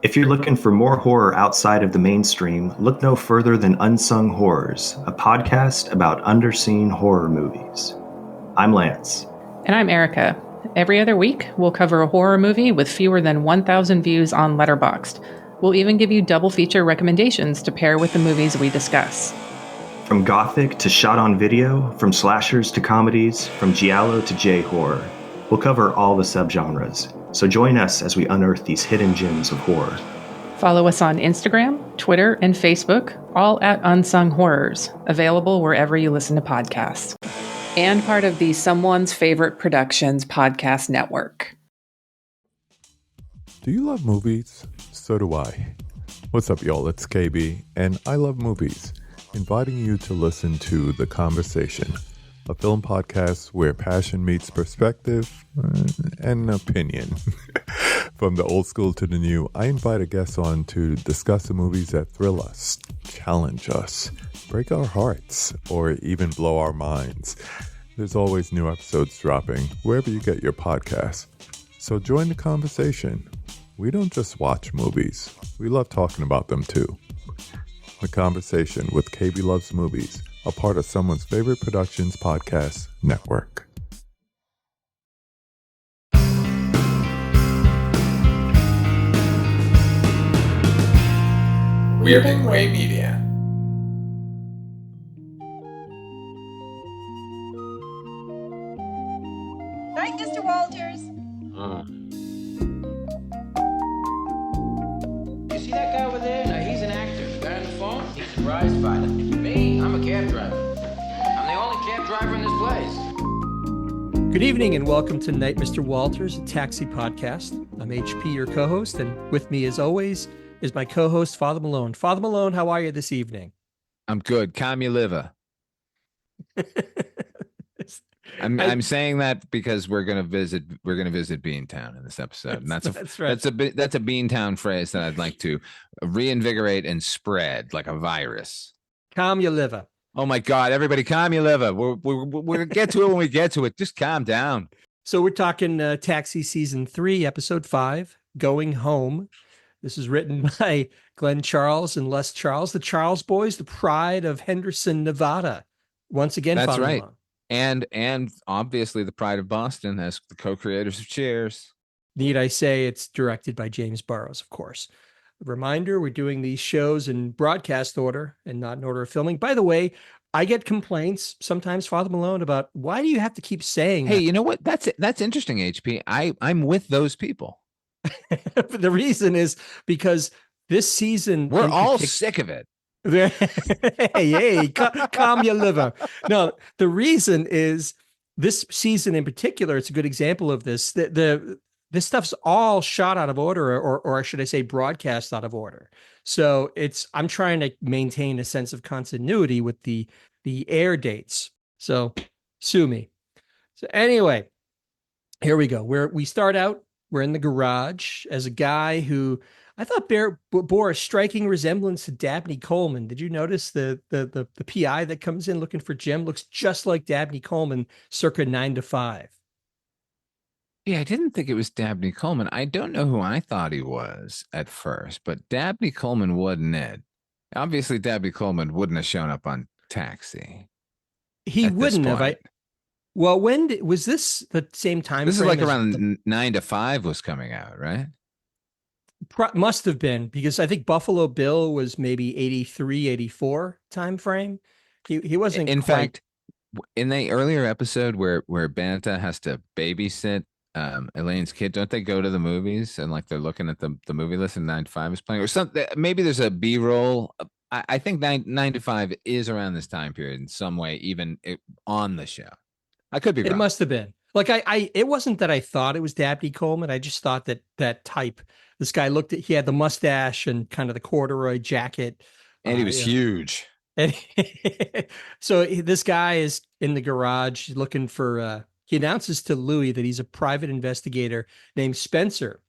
If you're looking for more horror outside of the mainstream, look no further than Unsung Horrors, a podcast about underseen horror movies. I'm Lance. And I'm Erica. Every other week, we'll cover a horror movie with fewer than 1,000 views on Letterboxd. We'll even give you double feature recommendations to pair with the movies we discuss. From gothic to shot on video, from slashers to comedies, from giallo to J-horror, we'll cover all the subgenres. So join us as we unearth these hidden gems of horror. Follow us on Instagram, Twitter, and Facebook, all at Unsung Horrors, available wherever you listen to podcasts. And part of the Someone's Favorite Productions podcast network. Do you love movies? So do I. What's up, y'all? It's KB, and I love movies. Inviting you to listen to The Conversation, a film podcast where passion meets perspective and opinion. From the old school to the new, I invite a guest on to discuss the movies that thrill us, challenge us, break our hearts, or even blow our minds. There's always new episodes dropping wherever you get your podcasts. So join the conversation. We don't just watch movies. We love talking about them too. The Conversation with KB Loves Movies, a part of Someone's Favorite Productions podcast network. Weirding Way Media. Right, Mr. Walters? You see that guy over there? Now, he's an actor. The guy on the phone? He's a prize fighter. Me? I'm a cab driver. I'm the only cab driver in this place. Good evening and welcome to Night Mr. Walters, a taxi podcast. I'm HP, your co-host, and with me as always is my co-host, Father Malone. Father Malone, how are you this evening? I'm good. Calm your liver. I'm saying that because we're gonna visit Beantown in this episode, and that's right. That's a Beantown phrase that I'd like to reinvigorate and spread like a virus. Calm your liver. Oh my God! Everybody, calm your liver. We're gonna get to it when we get to it. Just calm down. So we're talking Taxi Season 3, Episode 5, Going Home. This is written by Glenn Charles and Les Charles, the Charles boys, the pride of Henderson, Nevada. Once again, that's Father right. Malone. And obviously the pride of Boston as the co-creators of Cheers. Need I say it's directed by James Burrows, of course. A reminder, we're doing these shows in broadcast order and not in order of filming. By the way, I get complaints sometimes, Father Malone, about why do you have to keep saying Hey, that? you know what? That's interesting, HP. I'm with those people. The reason is because this season... We're all sick of it. hey, calm your liver. No, the reason is this season in particular, it's a good example of this. This stuff's all shot out of order, or should I say broadcast out of order. So I'm trying to maintain a sense of continuity with the air dates. So sue me. So anyway, here we go. We're in the garage as a guy who I thought bore a striking resemblance to Dabney Coleman. Did you notice the PI that comes in looking for Jim looks just like Dabney Coleman circa 9 to 5? Yeah, I didn't think it was Dabney Coleman. I don't know who I thought he was at first, but Dabney Coleman wasn't it. Obviously, Dabney Coleman wouldn't have shown up on Taxi. He wouldn't have. Well, was this the same time? This is like around 9 to 5 was coming out, right? Must have been, because I think Buffalo Bill was maybe 83, 84 time frame. He wasn't. In fact, in the earlier episode where Banta has to babysit Elaine's kid, don't they go to the movies and like they're looking at the movie list and 9 to 5 is playing or something? Maybe there's a B-roll. I think 9 to 5 is around this time period in some way, even on the show. I could be wrong. It must have been. Like it wasn't that I thought it was Dabney Coleman. I just thought that type. This guy he had the mustache and kind of the corduroy jacket. And he was huge. And so this guy is in the garage looking for, he announces to Louis that he's a private investigator named Spencer,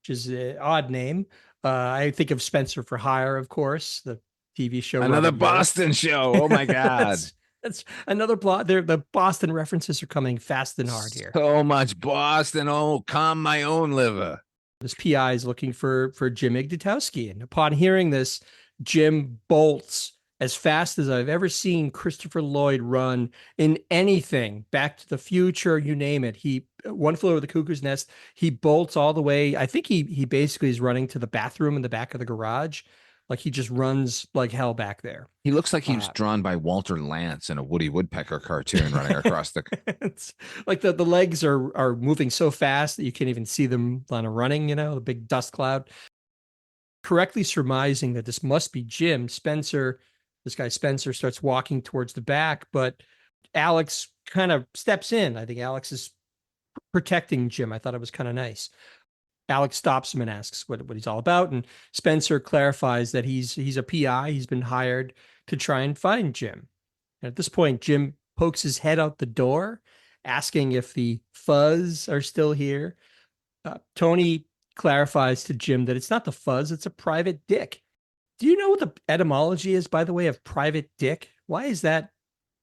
which is an odd name. I think of Spencer for Hire, of course, the TV show. Another Boston show. Oh my God. That's another plot. The Boston references are coming fast and hard here. So much Boston. Oh, calm my own liver. This PI is looking for Jim Ignatowski. And upon hearing this, Jim bolts as fast as I've ever seen Christopher Lloyd run in anything. Back to the Future, you name it. He One Flew Over the Cuckoo's Nest. He bolts all the way. I think he basically is running to the bathroom in the back of the garage. Like he just runs like hell back there. He looks like he was drawn by Walter Lantz in a Woody Woodpecker cartoon running across the. It's like the legs are moving so fast that you can't even see them on a running, the big dust cloud. Correctly surmising that this must be Jim, this guy Spencer starts walking towards the back, but Alex kind of steps in. I think Alex is protecting Jim. I thought it was kind of nice. Alex stops him and asks what he's all about. And Spencer clarifies that he's a PI. He's been hired to try and find Jim. And at this point, Jim pokes his head out the door, asking if the fuzz are still here. Tony clarifies to Jim that it's not the fuzz, it's a private dick. Do you know what the etymology is, by the way, of private dick? Why is that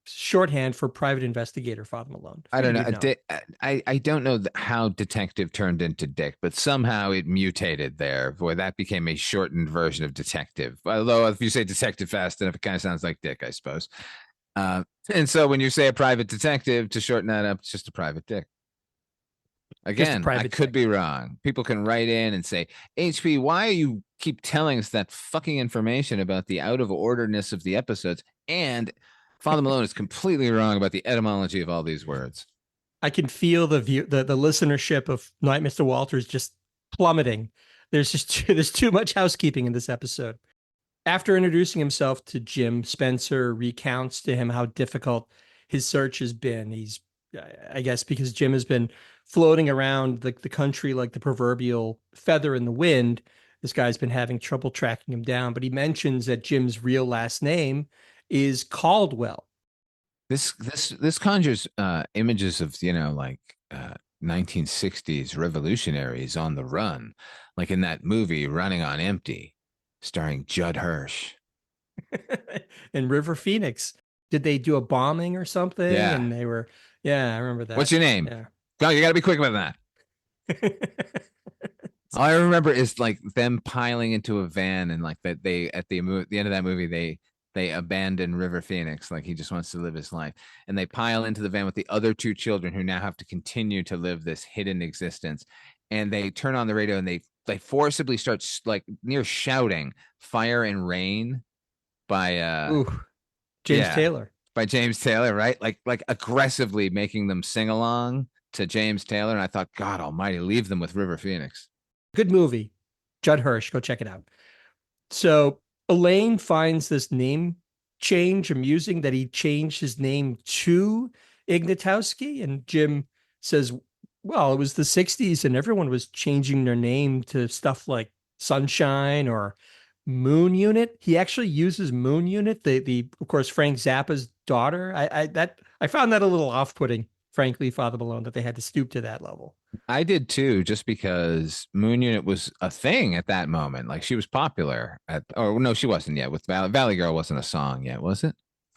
shorthand for private investigator, Father Malone? I don't know. I don't know how detective turned into dick, but somehow it mutated there. Boy, that became a shortened version of detective. Although if you say detective fast enough, it kind of sounds like dick, I suppose. And so when you say a private detective, to shorten that up, it's just a private dick. Again, I could be wrong. People can write in and say, HP, why are you keep telling us that fucking information about the out of orderness of the episodes? And Father Malone is completely wrong about the etymology of all these words. I can feel the listenership of Night Mr. Walters just plummeting. There's too much housekeeping in this episode. After introducing himself to Jim, Spencer recounts to him how difficult his search has been. I guess because Jim has been floating around the country like the proverbial feather in the wind. This guy's been having trouble tracking him down, but he mentions that Jim's real last name is Caldwell. This conjures images of 1960s revolutionaries on the run, like in that movie Running on Empty, starring Judd Hirsch. In River Phoenix. Did they do a bombing or something? Yeah. And they were, I remember that. What's your name? Yeah. Go, you got to be quick about that. All I remember is like them piling into a van and like that they at the end of that movie they abandon River Phoenix, like he just wants to live his life, and they pile into the van with the other two children who now have to continue to live this hidden existence, and they turn on the radio and they forcibly start like near shouting "Fire and Rain" by James Taylor. By James Taylor, right? Like aggressively making them sing along to James Taylor, and I thought, God Almighty, leave them with River Phoenix. Good movie. Judd Hirsch, go check it out. So Elaine finds this name change amusing, that he changed his name to Ignatowski. And Jim says, well, it was the 60s and everyone was changing their name to stuff like Sunshine or Moon Unit. He actually uses Moon Unit, the of course Frank Zappa's daughter. I found that a little off-putting, frankly, Father Malone, that they had to stoop to that level. I did too, just because Moon Unit was a thing at that moment. Like she was popular no, she wasn't yet. With Valley Girl wasn't a song yet, was it?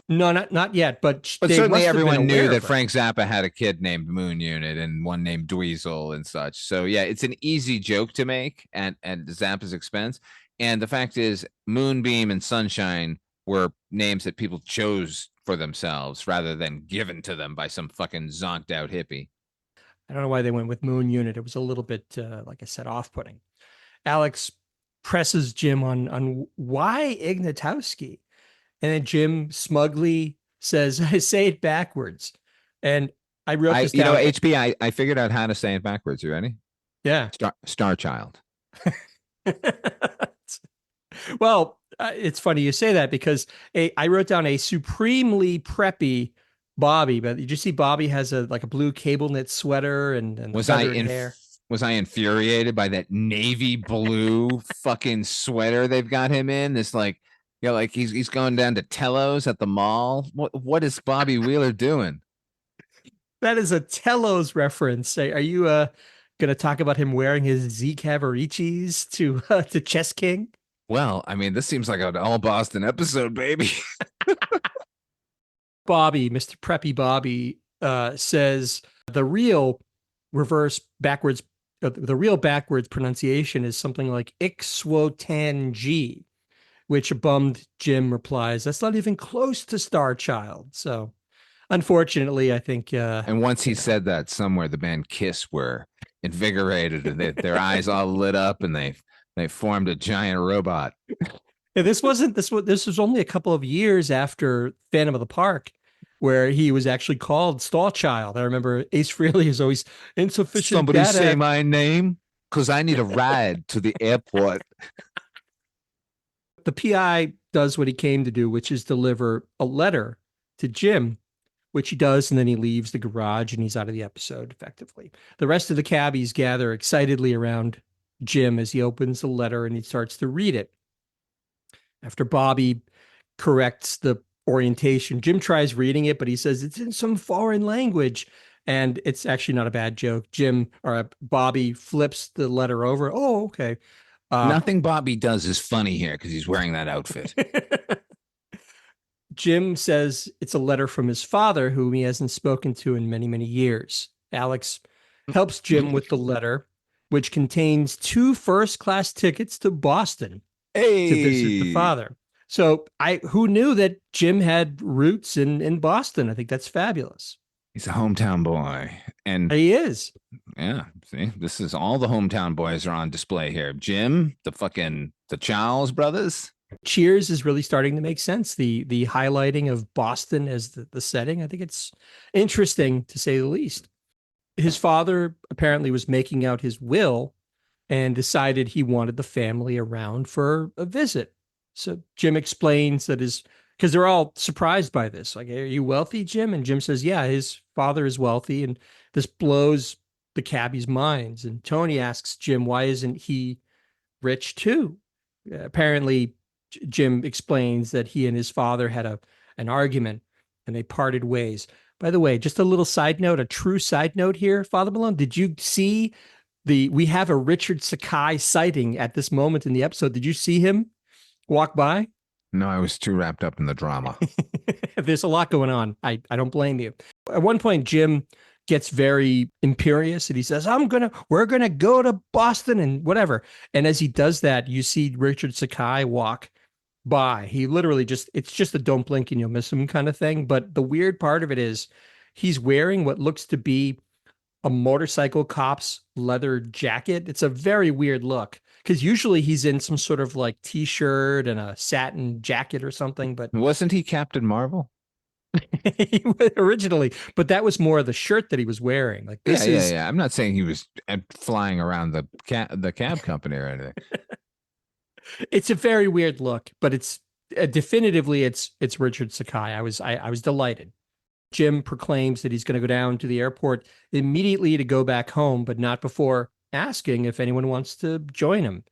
No, not yet. But certainly everyone knew that Frank Zappa had a kid named Moon Unit and one named Dweezil and such. So yeah, it's an easy joke to make at Zappa's expense. And the fact is, Moonbeam and Sunshine were names that people chose for themselves rather than given to them by some fucking zonked out hippie. I don't know why they went with Moon Unit. It was a little bit, like I said, off-putting. Alex presses Jim on why Ignatowski? And then Jim smugly says, I say it backwards. And I wrote this down. HP, I figured out how to say it backwards. You ready? Yeah. Star Child. Well, it's funny you say that because I wrote down a supremely preppy Bobby, but did you see Bobby has a blue cable knit sweater and hair? Was I infuriated by that navy blue fucking sweater they've got him in? This like he's going down to Tello's at the mall. What is Bobby Wheeler doing? That is a Tello's reference. Are you going to talk about him wearing his Z Cavaricis to Chess King? Well, I mean, this seems like an all Boston episode, baby. Bobby, Mr. Preppy Bobby, says the real reverse backwards the real backwards pronunciation is something like Ixwotan-G, which a bummed Jim replies, that's not even close to Star Child. So unfortunately, I think. And once he said that, somewhere the band Kiss were invigorated and their eyes all lit up, and they formed a giant robot. Yeah, this was only a couple of years after Phantom of the Park, where he was actually called Star Child. I remember Ace Frehley is always insufficient Somebody data. say my name, because I need a ride to the airport. The PI does what he came to do, which is deliver a letter to Jim, which he does, and then he leaves the garage and he's out of the episode effectively. The rest of the cabbies gather excitedly around Jim as he opens the letter and he starts to read it. After Bobby corrects the orientation, Jim tries reading it, but he says it's in some foreign language. And it's actually not a bad joke. Bobby flips the letter over. Oh, okay. Nothing Bobby does is funny here because he's wearing that outfit. Jim says it's a letter from his father, whom he hasn't spoken to in many, many years. Alex helps Jim with the letter, which contains 2 first-class tickets to Boston to visit the father. So who knew that Jim had roots in Boston? I think that's fabulous. He's a hometown boy. And he is. Yeah. See, this is all the hometown boys are on display here. Jim, the Charles brothers. Cheers is really starting to make sense. The highlighting of Boston as the setting. I think it's interesting, to say the least. His father apparently was making out his will and decided he wanted the family around for a visit. So Jim explains that because they're all surprised by this. Like, are you wealthy, Jim? And Jim says, yeah, his father is wealthy. And this blows the cabbies' minds. And Tony asks Jim, why isn't he rich too? Apparently, Jim explains that he and his father had an argument and they parted ways. By the way, just a little side note, a true side note here, Father Malone, did you see we have a Richard Sakai sighting at this moment in the episode. Did you see him walk by? No, I was too wrapped up in the drama. There's a lot going on. I don't blame you. At one point, Jim gets very imperious and he says, we're going to go to Boston and whatever. And as he does that, you see Richard Sakai walk by. He literally it's just a don't blink and you'll miss him kind of thing. But the weird part of it is he's wearing what looks to be a motorcycle cop's leather jacket. It's a very weird look because usually he's in some sort of like t-shirt and a satin jacket or something. But wasn't he Captain Marvel? Originally, but that was more of the shirt that he was wearing. Like this yeah. I'm not saying he was flying around the cab company or anything. It's a very weird look, but it's definitively it's Richard Sakai. I was delighted. Jim proclaims that he's going to go down to the airport immediately to go back home, but not before asking if anyone wants to join him,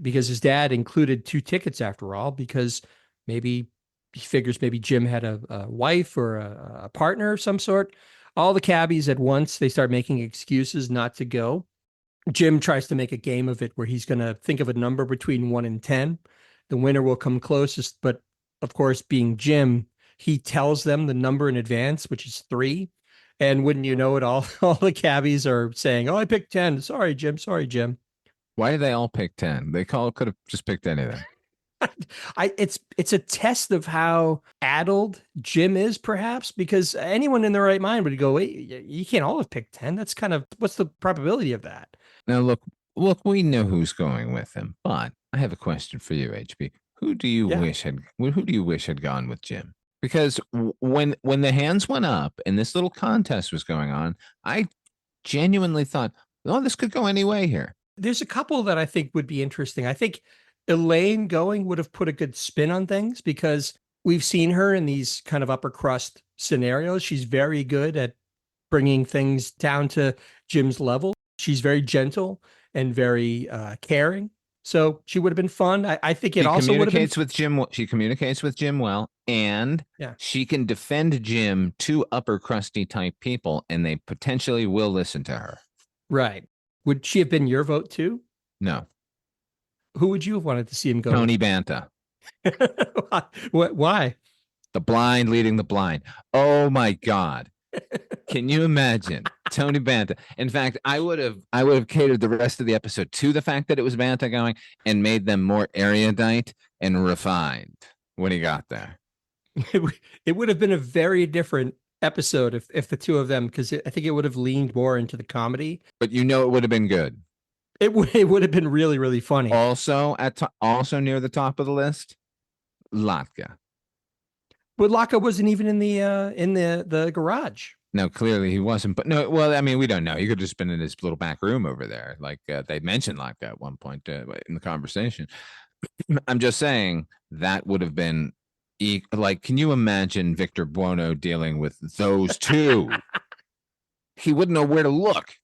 because his dad included 2 tickets after all, because maybe he figures maybe Jim had a wife or a partner of some sort. All the cabbies at once, they start making excuses not to go. Jim tries to make a game of it where he's going to think of a number between 1 and 10. The winner will come closest, but of course, being Jim, he tells them the number in advance, which is 3. And wouldn't you know it, all the cabbies are saying, oh, I picked 10. Sorry, Jim. Sorry, Jim. Why did they all pick 10? They could have just picked anything. It's a test of how addled Jim is, perhaps, because anyone in their right mind would go, wait, you can't all have picked 10. That's kind of, what's the probability of that? Now, look, we know who's going with him, but I have a question for you, HB. Who do you wish had gone with Jim? Because when the hands went up and this little contest was going on, I genuinely thought, oh, this could go any way here. There's a couple that I think would be interesting. I think Elaine going would have put a good spin on things because we've seen her in these kind of upper crust scenarios. She's very good at bringing things down to Jim's level. She's very gentle and very caring. So she would have been fun. I think it also would have been. She communicates with Jim well, and she can defend Jim to upper crusty type people, and they potentially will listen to her. Right. Would she have been your vote too? No. Who would you have wanted to see him go? Tony Banta. Why? The blind leading the blind. Oh my God. Can you imagine Tony Banta? In fact, I would have catered the rest of the episode to the fact that it was Banta going and made them more erudite and refined when he got there. It would have been a very different episode if the two of them, because I think it would have leaned more into the comedy. But it would have been good. It would have been really, really funny. Also also near the top of the list, Latka. But Laka wasn't even in the garage. No, clearly he wasn't. But no, well, I mean, we don't know. He could have just been in his little back room over there. Like they mentioned Latka at one point in the conversation. I'm just saying that would have been like, can you imagine Victor Buono dealing with those two? He wouldn't know where to look.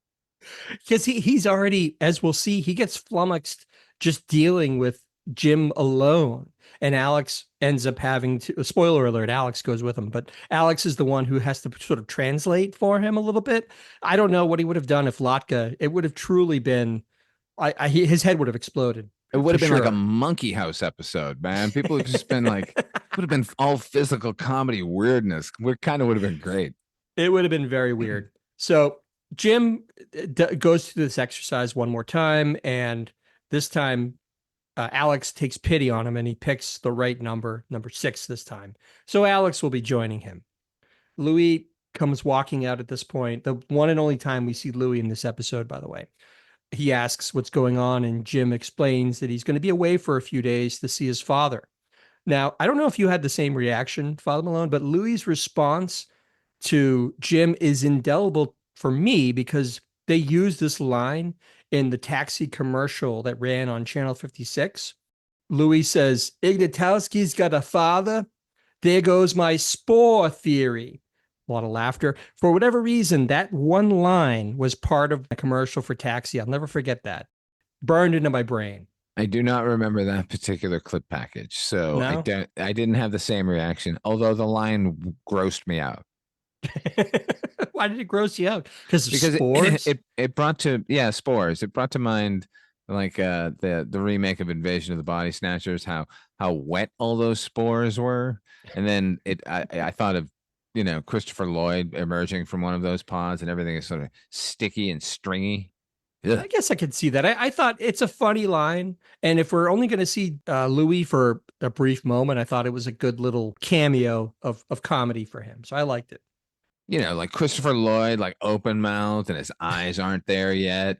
Because he's already, as we'll see, he gets flummoxed just dealing with Jim alone. And Alex ends up having to, spoiler alert, Alex goes with him, but Alex is the one who has to sort of translate for him a little bit. I don't know what he would have done if Latka, it would have truly been, his head would have exploded. It would have been like a Monkey House episode, man. People would have just been like, would have been all physical comedy weirdness. It kind of would have been great. It would have been very weird. So Jim goes through this exercise one more time, and this time Alex takes pity on him and he picks the right number 6 this time. So Alex will be joining him. Louis comes walking out at this point. The one and only time we see Louis in this episode, by the way. He asks what's going on, and Jim explains that he's going to be away for a few days to see his father. Now, I don't know if you had the same reaction, Father Malone, but Louis's response to Jim is indelible for me because they use this line in the taxi commercial that ran on Channel 56. Louis says, Ignatowski's got a father. There goes my spore theory. A lot of laughter. For whatever reason, that one line was part of a commercial for Taxi. I'll never forget that. Burned into my brain. I do not remember that particular clip package. So no? I didn't have the same reaction, although the line grossed me out. Why did it gross you out? Because spores? It brought to spores. It brought to mind like the remake of Invasion of the Body Snatchers, how wet all those spores were. And then I thought of Christopher Lloyd emerging from one of those pods, and everything is sort of sticky and stringy. Ugh. I guess I could see that. I thought it's a funny line. And if we're only going to see Louis for a brief moment, I thought it was a good little cameo of comedy for him. So I liked it. Like Christopher Lloyd, like open mouthed, and his eyes aren't there yet.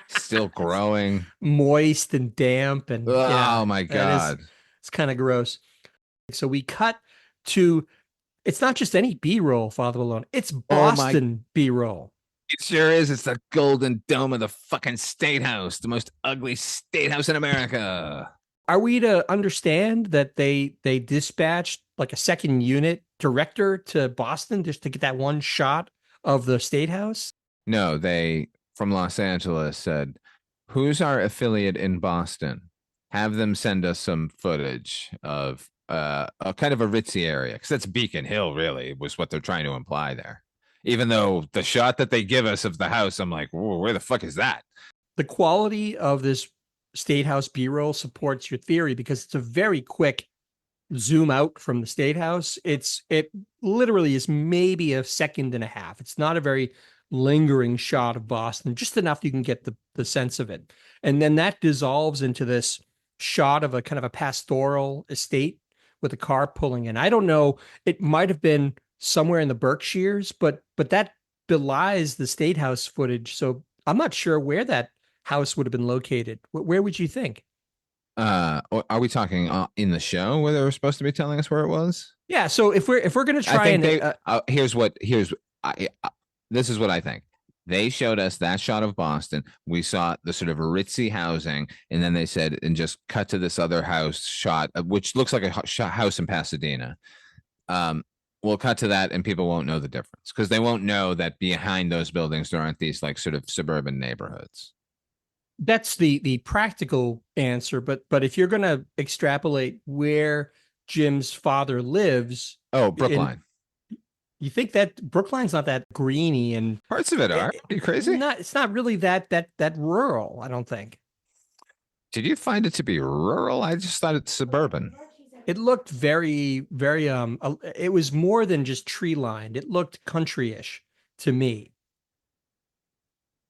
Still growing. Moist and damp. And oh my God. It's kind of gross. So we cut to, it's not just any B-roll, Father Malone. It's Boston B-roll. It sure is. It's the golden dome of the fucking State House, the most ugly state house in America. Are we to understand that they dispatched like a second unit director to Boston just to get that one shot of the State House? No, they, from Los Angeles, said, who's our affiliate in Boston? Have them send us some footage of a kind of a ritzy area, because that's Beacon Hill, really, was what they're trying to imply there. Even though the shot that they give us of the house, I'm like, where the fuck is that? The quality of this State House B-roll supports your theory because it's a very quick zoom out from the State House. It literally is maybe a second and a half. It's not a very lingering shot of Boston, just enough you can get the sense of it. And then that dissolves into this shot of a kind of a pastoral estate with a car pulling in. I don't know. It might have been somewhere in the Berkshires, but that belies the State House footage. So I'm not sure where that house would have been located. Where would you think? Are we talking in the show where they were supposed to be telling us where it was? Yeah. So if we're going to try this is what I think. They showed us that shot of Boston. We saw the sort of ritzy housing, and then they said, and just cut to this other house shot, which looks like a house in Pasadena. We'll cut to that, and people won't know the difference because they won't know that behind those buildings there aren't these like sort of suburban neighborhoods. That's the practical answer, but if you're going to extrapolate where Jim's father lives, Brookline. You think that Brookline's not that greeny, and parts of it are. Are you crazy? It's not really that rural, I don't think. Did you find it to be rural? I just thought it's suburban. It looked very, very it was more than just tree lined. It looked country-ish to me.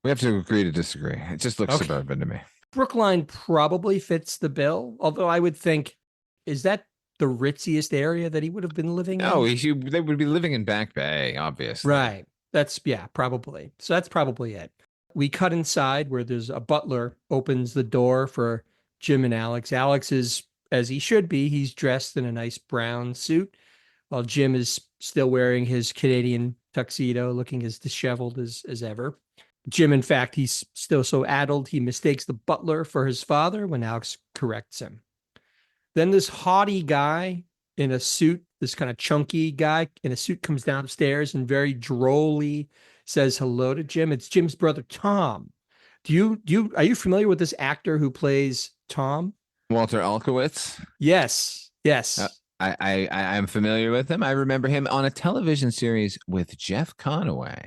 We have to agree to disagree. It just looks Okay. suburban to me. Brookline probably fits the bill, although I would think, is that the ritziest area that he would have been living No, in? they would be living in Back Bay, obviously. Right. That's, yeah, probably. So that's probably it. We cut inside where there's a butler opens the door for Jim and Alex. Alex is, as he should be, he's dressed in a nice brown suit, while Jim is still wearing his Canadian tuxedo, looking as disheveled as ever. Jim, in fact, he's still so addled, he mistakes the butler for his father when Alex corrects him. Then this haughty guy in a suit, this kind of chunky guy in a suit comes downstairs and very drolly says hello to Jim. It's Jim's brother, Tom. Are you familiar with this actor who plays Tom? Walter Alkowitz. Yes. Yes. I'm familiar with him. I remember him on a television series with Jeff Conaway,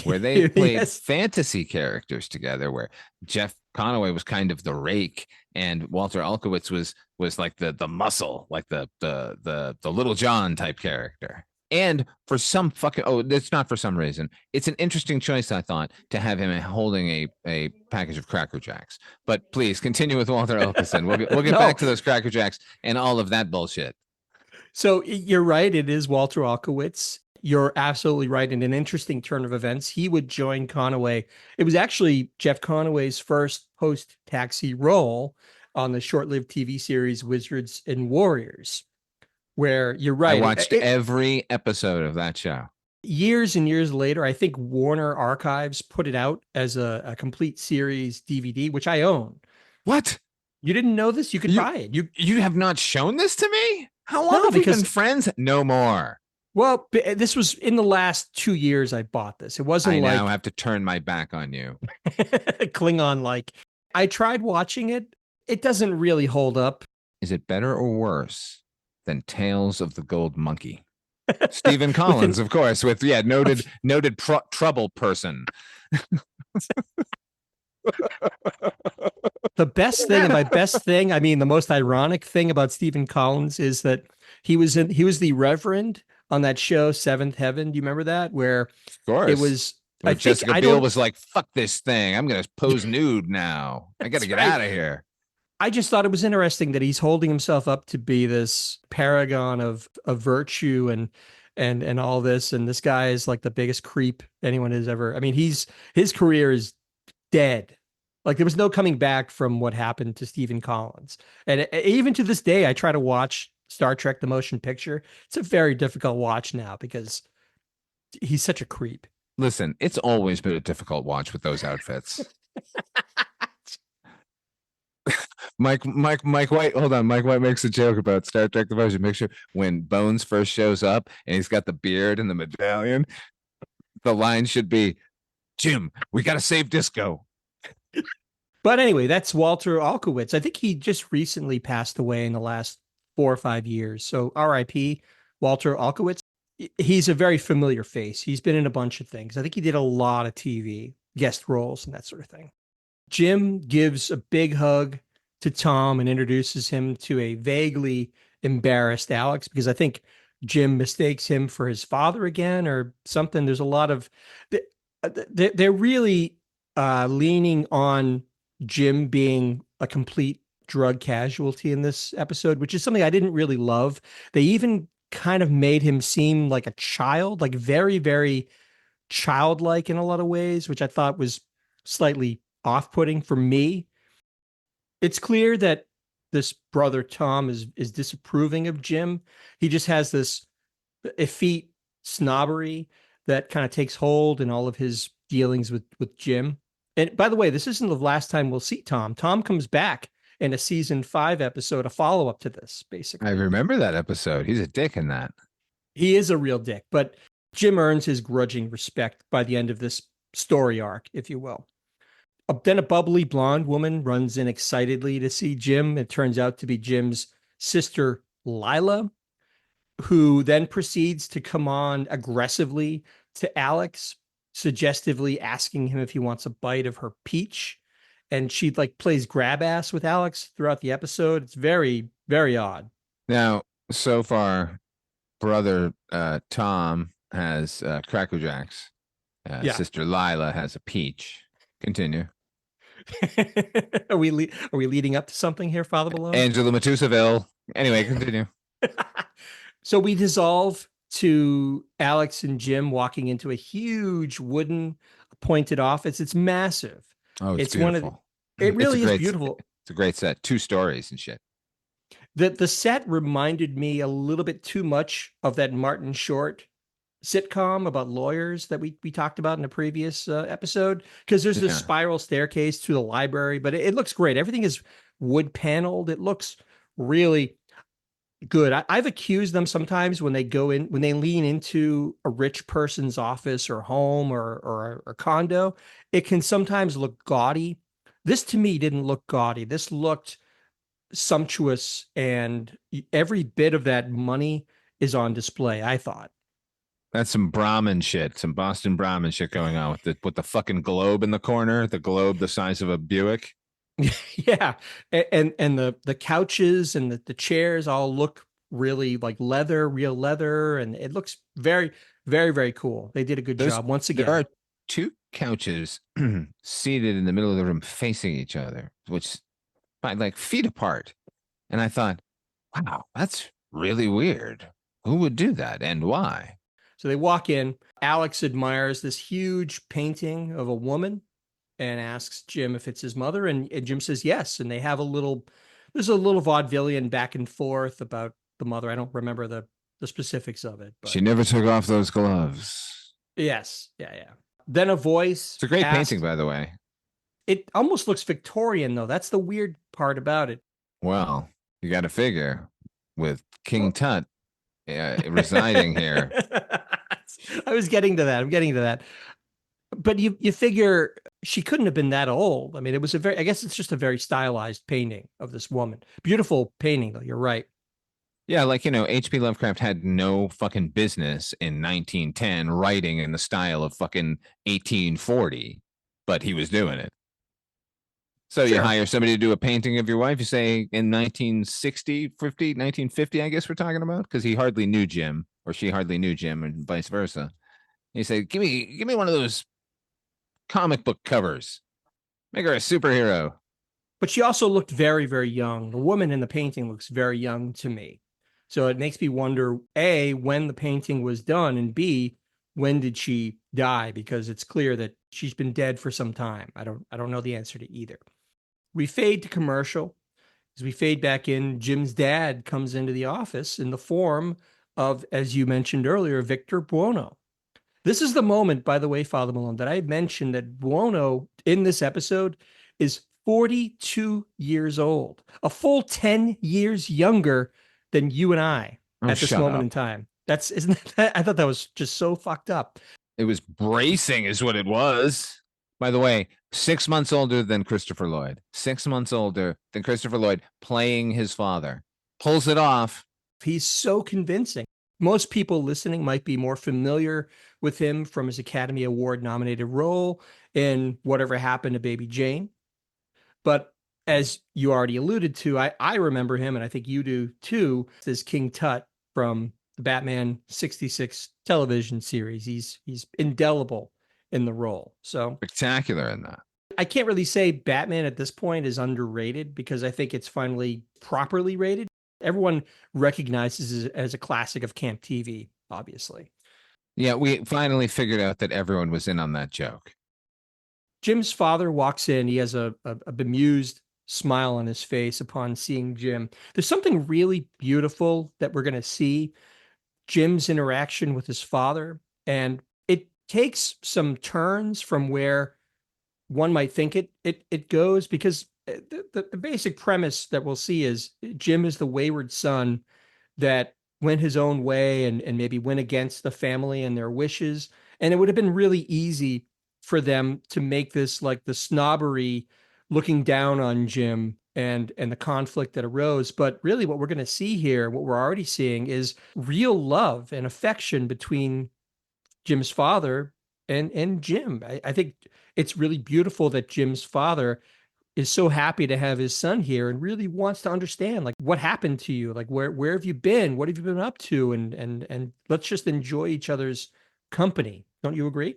where they played Yes. fantasy characters together, where Jeff Conaway was kind of the rake and Walter Alkowitz was like the muscle, like the Little John type character. And for some fucking it's not for some reason. It's an interesting choice, I thought, to have him holding a package of Cracker Jacks. But please continue with Walter Elkison. We'll get No. back to those Cracker Jacks and all of that bullshit. So you're right. It is Walter Alkowitz. You're absolutely right. In an interesting turn of events, he would join Conaway. It was actually Jeff Conaway's first post-Taxi role on the short-lived TV series Wizards and Warriors, where you're right. I watched every episode of that show. Years and years later, I think Warner Archives put it out as a complete series DVD, which I own. What? You didn't know this? You could buy it. You have not shown this to me? How long have we been friends? No more. Well, this was in the last 2 years I bought this. It wasn't I like now have to turn my back on you. Klingon like. I tried watching it. It doesn't really hold up. Is it better or worse than Tales of the Gold Monkey? Stephen Collins, of course, with noted trouble person. The best thing, and by best thing, I mean the most ironic thing about Stephen Collins is that he was the Reverend on that show Seventh Heaven. Do you remember that? Where of course it was where Jessica Biel was like, "Fuck this thing! I'm gonna pose nude now. I got to get out of here." I just thought it was interesting that he's holding himself up to be this paragon of virtue and all this, and this guy is like the biggest creep anyone has ever. I mean, his career is dead. Like there was no coming back from what happened to Stephen Collins. And even to this day, I try to watch Star Trek, the motion picture. It's a very difficult watch now because he's such a creep. Listen, it's always been a difficult watch with those outfits. Mike White, hold on. Mike White makes a joke about Star Trek, the motion picture, when Bones first shows up and he's got the beard and the medallion. The line should be, "Jim, we got to save Disco." But anyway, that's Walter Alkowitz. I think he just recently passed away in the last 4 or 5 years. So R.I.P. Walter Alkowitz. He's a very familiar face. He's been in a bunch of things. I think he did a lot of TV guest roles and that sort of thing. Jim gives a big hug to Tom and introduces him to a vaguely embarrassed Alex, because I think Jim mistakes him for his father again or something. There's a lot of, they're really leaning on Jim being a complete drug casualty in this episode, which is something I didn't really love. They even kind of made him seem like a child, like very, very childlike in a lot of ways, which I thought was slightly off-putting for me. It's clear that this brother Tom is disapproving of Jim. He just has this effete snobbery that kind of takes hold in all of his dealings with Jim. And by the way, this isn't the last time we'll see Tom. Tom comes back in a season 5 episode, a follow-up to this, basically. I remember that episode. He's a dick in that. He is a real dick, but Jim earns his grudging respect by the end of this story arc, if you will. Then a bubbly blonde woman runs in excitedly to see Jim. It turns out to be Jim's sister, Lila, who then proceeds to come on aggressively to Alex, suggestively asking him if he wants a bite of her peach. And she like plays grab ass with Alex throughout the episode. It's very, very odd. Now, so far, brother Tom has Cracker Jacks. Yeah. Sister Lila has a peach. Continue. Are we leading up to something here, Father Malone? Angela Matusaville. Anyway, continue. So we dissolve to Alex and Jim walking into a huge wooden appointed office. It's massive. Oh, it's It beautiful. really is beautiful. It's a great set. 2 stories and shit. The set reminded me a little bit too much of that Martin Short sitcom about lawyers that we talked about in a previous episode, because there's this spiral staircase to the library, but it looks great. Everything is wood paneled. It looks really good. I've accused them sometimes when they lean into a rich person's office or home or a condo, it can sometimes look gaudy. This to me didn't look gaudy. This looked sumptuous, and every bit of that money is on display, I thought. That's some Brahmin shit, some Boston Brahmin shit going on with the fucking globe in the corner, the globe the size of a Buick. Yeah, and the couches and the chairs all look really like real leather, and it looks very, very, very cool. They did a good job once again. There are 2 couches seated in the middle of the room facing each other, which by like feet apart. And I thought, wow, that's really weird. Who would do that and why? So they walk in. Alex admires this huge painting of a woman and asks Jim if it's his mother. And Jim says yes. And they have there's a little vaudevillian back and forth about the mother. I don't remember the specifics of it. But she never took off those gloves. Yes. Yeah. Then a voice. It's a great painting, by the way. It almost looks Victorian, though. That's the weird part about it. Well, you got to figure with King Tut residing here. I was getting to that. I'm getting to that. But you figure she couldn't have been that old. I mean, it was I guess it's just a very stylized painting of this woman. Beautiful painting, though. You're right. Yeah, like, H.P. Lovecraft had no fucking business in 1910 writing in the style of fucking 1840, but he was doing it. So you hire somebody to do a painting of your wife, you say in 1950, I guess we're talking about, because he hardly knew Jim, or she hardly knew Jim, and vice versa. He said, give me one of those comic book covers. Make her a superhero. But she also looked very, very young. The woman in the painting looks very young to me. So it makes me wonder, A, when the painting was done, and B, when did she die? Because it's clear that she's been dead for some time. I don't know the answer to either. We fade to commercial. As we fade back in, Jim's dad comes into the office in the form of, as you mentioned earlier, Victor Buono. This is the moment, by the way, Father Malone, that I mentioned that Buono in this episode is 42 years old, a full 10 years younger than you and I at this moment in time. I thought that was just so fucked up. It was bracing is what it was. By the way, 6 months older than Christopher Lloyd. 6 months older than Christopher Lloyd playing his father. Pulls it off. He's so convincing. Most people listening might be more familiar with him from his Academy Award nominated role in Whatever Happened to Baby Jane. But as you already alluded to, I remember him, and I think you do too, as King Tut from the Batman 66 television series. He's indelible in the role. So spectacular in that. I can't really say Batman at this point is underrated, because I think it's finally properly rated. Everyone recognizes it as a classic of camp TV, obviously. Yeah, we finally figured out that everyone was in on that joke. Jim's father walks in. He has a bemused smile on his face upon seeing Jim. There's something really beautiful that we're going to see. Jim's interaction with his father, and it takes some turns from where one might think it goes, because the basic premise that we'll see is Jim is the wayward son that went his own way and maybe went against the family and their wishes. And it would have been really easy for them to make this like the snobbery looking down on Jim and the conflict that arose. But really what we're going to see here, what we're already seeing, is real love and affection between Jim's father and Jim. I think it's really beautiful that Jim's father is so happy to have his son here and really wants to understand, like, what happened to you? Like, where have you been? What have you been up to? And let's just enjoy each other's company. Don't you agree?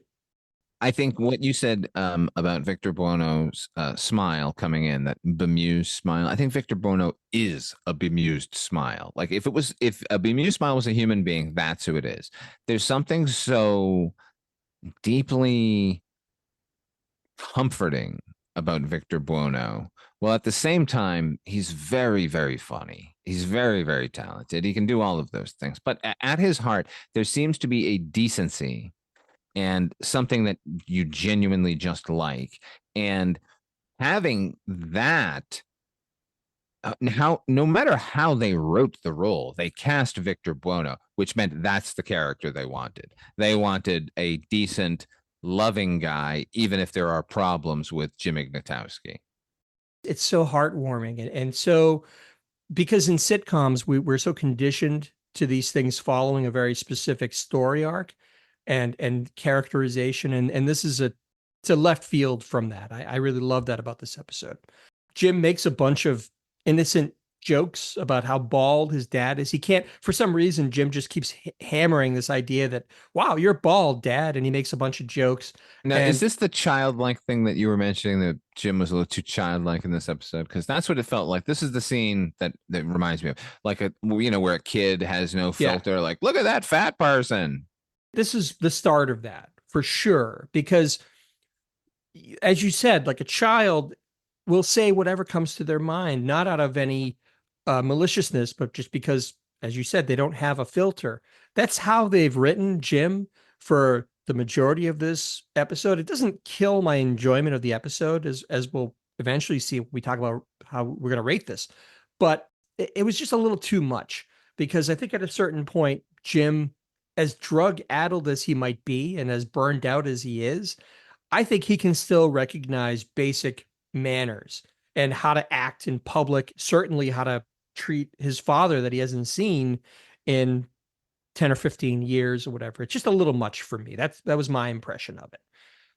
I think what you said about Victor Buono's smile coming in, that bemused smile. I think Victor Buono is a bemused smile. Like if a bemused smile was a human being, that's who it is. There's something so deeply comforting about Victor Buono. Well, at the same time, he's very, very funny. He's very, very talented. He can do all of those things. But at his heart, there seems to be a decency and something that you genuinely just like. And having that, how no matter how they wrote the role, they cast Victor Buono, which meant that's the character they wanted. They wanted a decent, loving guy, even if there are problems with Jim Ignatowski. It's so heartwarming. And so, because in sitcoms, we're so conditioned to these things following a very specific story arc and characterization. And this is it's a left field from that. I really love that about this episode. Jim makes a bunch of innocent jokes about how bald his dad is. He can't, for some reason, Jim just keeps hammering this idea that, wow, you're bald, Dad. And he makes a bunch of jokes. Now, And is this the childlike thing that you were mentioning, that Jim was a little too childlike in this episode? Because that's what it felt like. This is the scene that reminds me of, like where a kid has no filter. Like, look at that fat person. This is the start of that for sure. Because as you said, like a child will say whatever comes to their mind, not out of any maliciousness, but just because, as you said, they don't have a filter. That's how they've written Jim for the majority of this episode. It doesn't kill my enjoyment of the episode, as we'll eventually see when we talk about how we're going to rate this. But it was just a little too much, because I think at a certain point, Jim, as drug-addled as he might be and as burned out as he is, I think he can still recognize basic manners and how to act in public, certainly how to treat his father that he hasn't seen in 10 or 15 years or whatever. It's just a little much for me. That was my impression of it.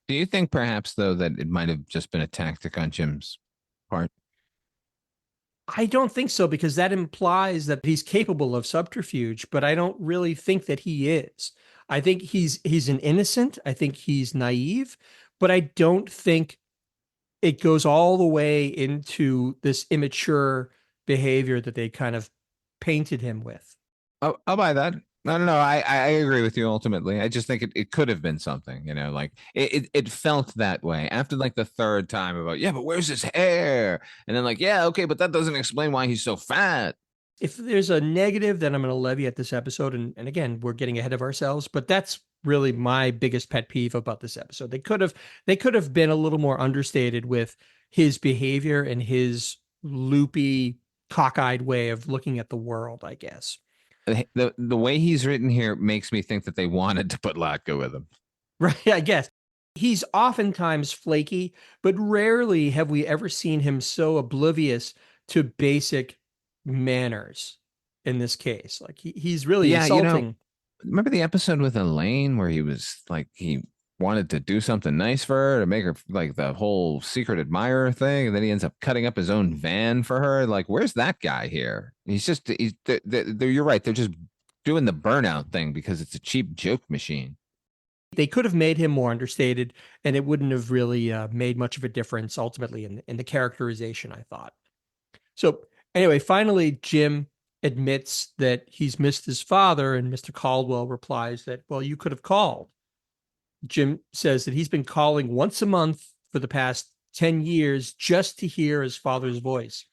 Do you think perhaps, though, that it might have just been a tactic on Jim's part? I don't think so, because that implies that he's capable of subterfuge, but I don't really think that he is. I think he's an innocent. I think he's naive, but I don't think it goes all the way into this immature behavior that they kind of painted him with. I'll buy that. No, no, no. I agree with you ultimately. I just think it could have been something, like it felt that way after like the third time about, yeah, but where's his hair? And then like, yeah, okay, but that doesn't explain why he's so fat. If there's a negative that I'm going to levy at this episode, and again, we're getting ahead of ourselves, but that's really my biggest pet peeve about this episode. They could have been a little more understated with his behavior and his loopy, cockeyed way of looking at the world, I guess. The way he's written here makes me think that they wanted to put Latka with him. Right, I guess. He's oftentimes flaky, but rarely have we ever seen him so oblivious to basic manners in this case. Like he's really insulting. Remember the episode with Elaine where he was like, he wanted to do something nice for her to make her like the whole secret admirer thing, and then he ends up cutting up his own van for her. Like, where's that guy here? You're right. They're just doing the burnout thing because it's a cheap joke machine. They could have made him more understated, and it wouldn't have really made much of a difference ultimately in the characterization, I thought. So anyway, finally, Jim admits that he's missed his father, and Mr. Caldwell replies that, well, you could have called. Jim says that he's been calling once a month for the past 10 years just to hear his father's voice,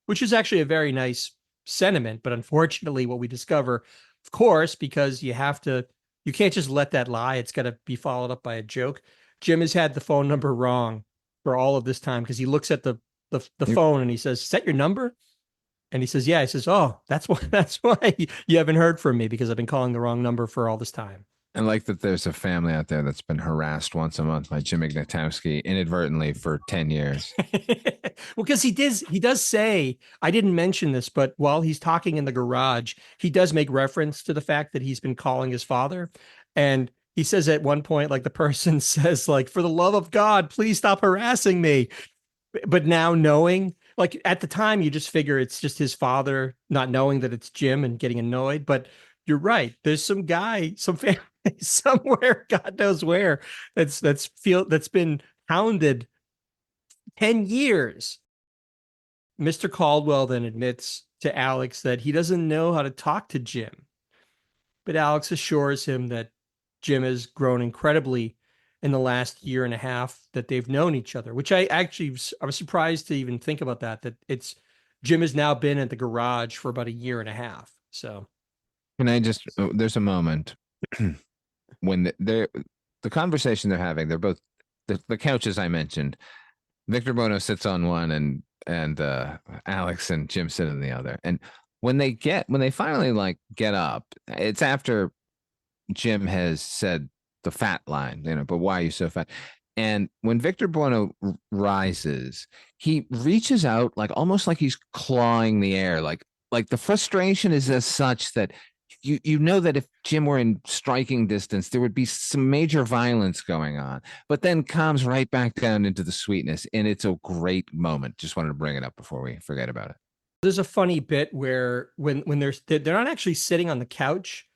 which is actually a very nice sentiment. But unfortunately, what we discover, of course, because you can't just let that lie. It's got to be followed up by a joke. Jim has had the phone number wrong for all of this time, because he looks at the phone and he says, "Is that your number?" And he says, "Yeah." He says, "Oh, that's why you haven't heard from me, because I've been calling the wrong number for all this time." I like that there's a family out there that's been harassed once a month by Jim Ignatowski inadvertently for 10 years. Well, because he does say, I didn't mention this, but while he's talking in the garage, he does make reference to the fact that he's been calling his father. And he says at one point, like the person says, like, "For the love of God, please stop harassing me." But now knowing, like at the time, you just figure it's just his father not knowing that it's Jim and getting annoyed. But you're right. There's some guy, some family somewhere, God knows where, that's been hounded 10 years. Mr. Caldwell then admits to Alex that he doesn't know how to talk to Jim, but Alex assures him that Jim has grown incredibly in the last year and a half that they've known each other, which I was surprised to even think about that it's Jim has now been at the garage for about a year and a half. So Can I just, there's a moment when the conversation they're having, they're both, the couches I mentioned, Victor Buono sits on one and Alex and Jim sit on the other. And when they finally like get up, it's after Jim has said the fat line, but why are you so fat? And when Victor Buono rises, he reaches out like almost like he's clawing the air, like the frustration is as such that you know that if Jim were in striking distance, there would be some major violence going on, but then calms right back down into the sweetness. And it's a great moment. Just wanted to bring it up before we forget about it. there's a funny bit where when they're not actually sitting on the couch,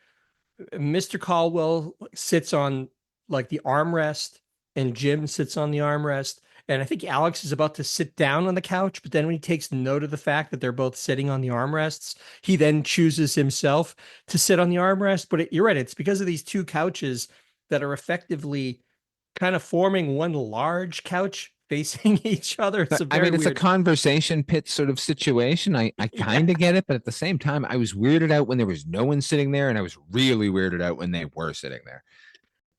Mr. Caldwell sits on like the armrest and Jim sits on the armrest. And I think Alex is about to sit down on the couch, but then when he takes note of the fact that they're both sitting on the armrests, he then chooses himself to sit on the armrest. But you're right, it's because of these two couches that are effectively kind of forming one large couch facing each other. It's It's a conversation pit sort of situation. I kind of get it, but at the same time, I was weirded out when there was no one sitting there, and I was really weirded out when they were sitting there.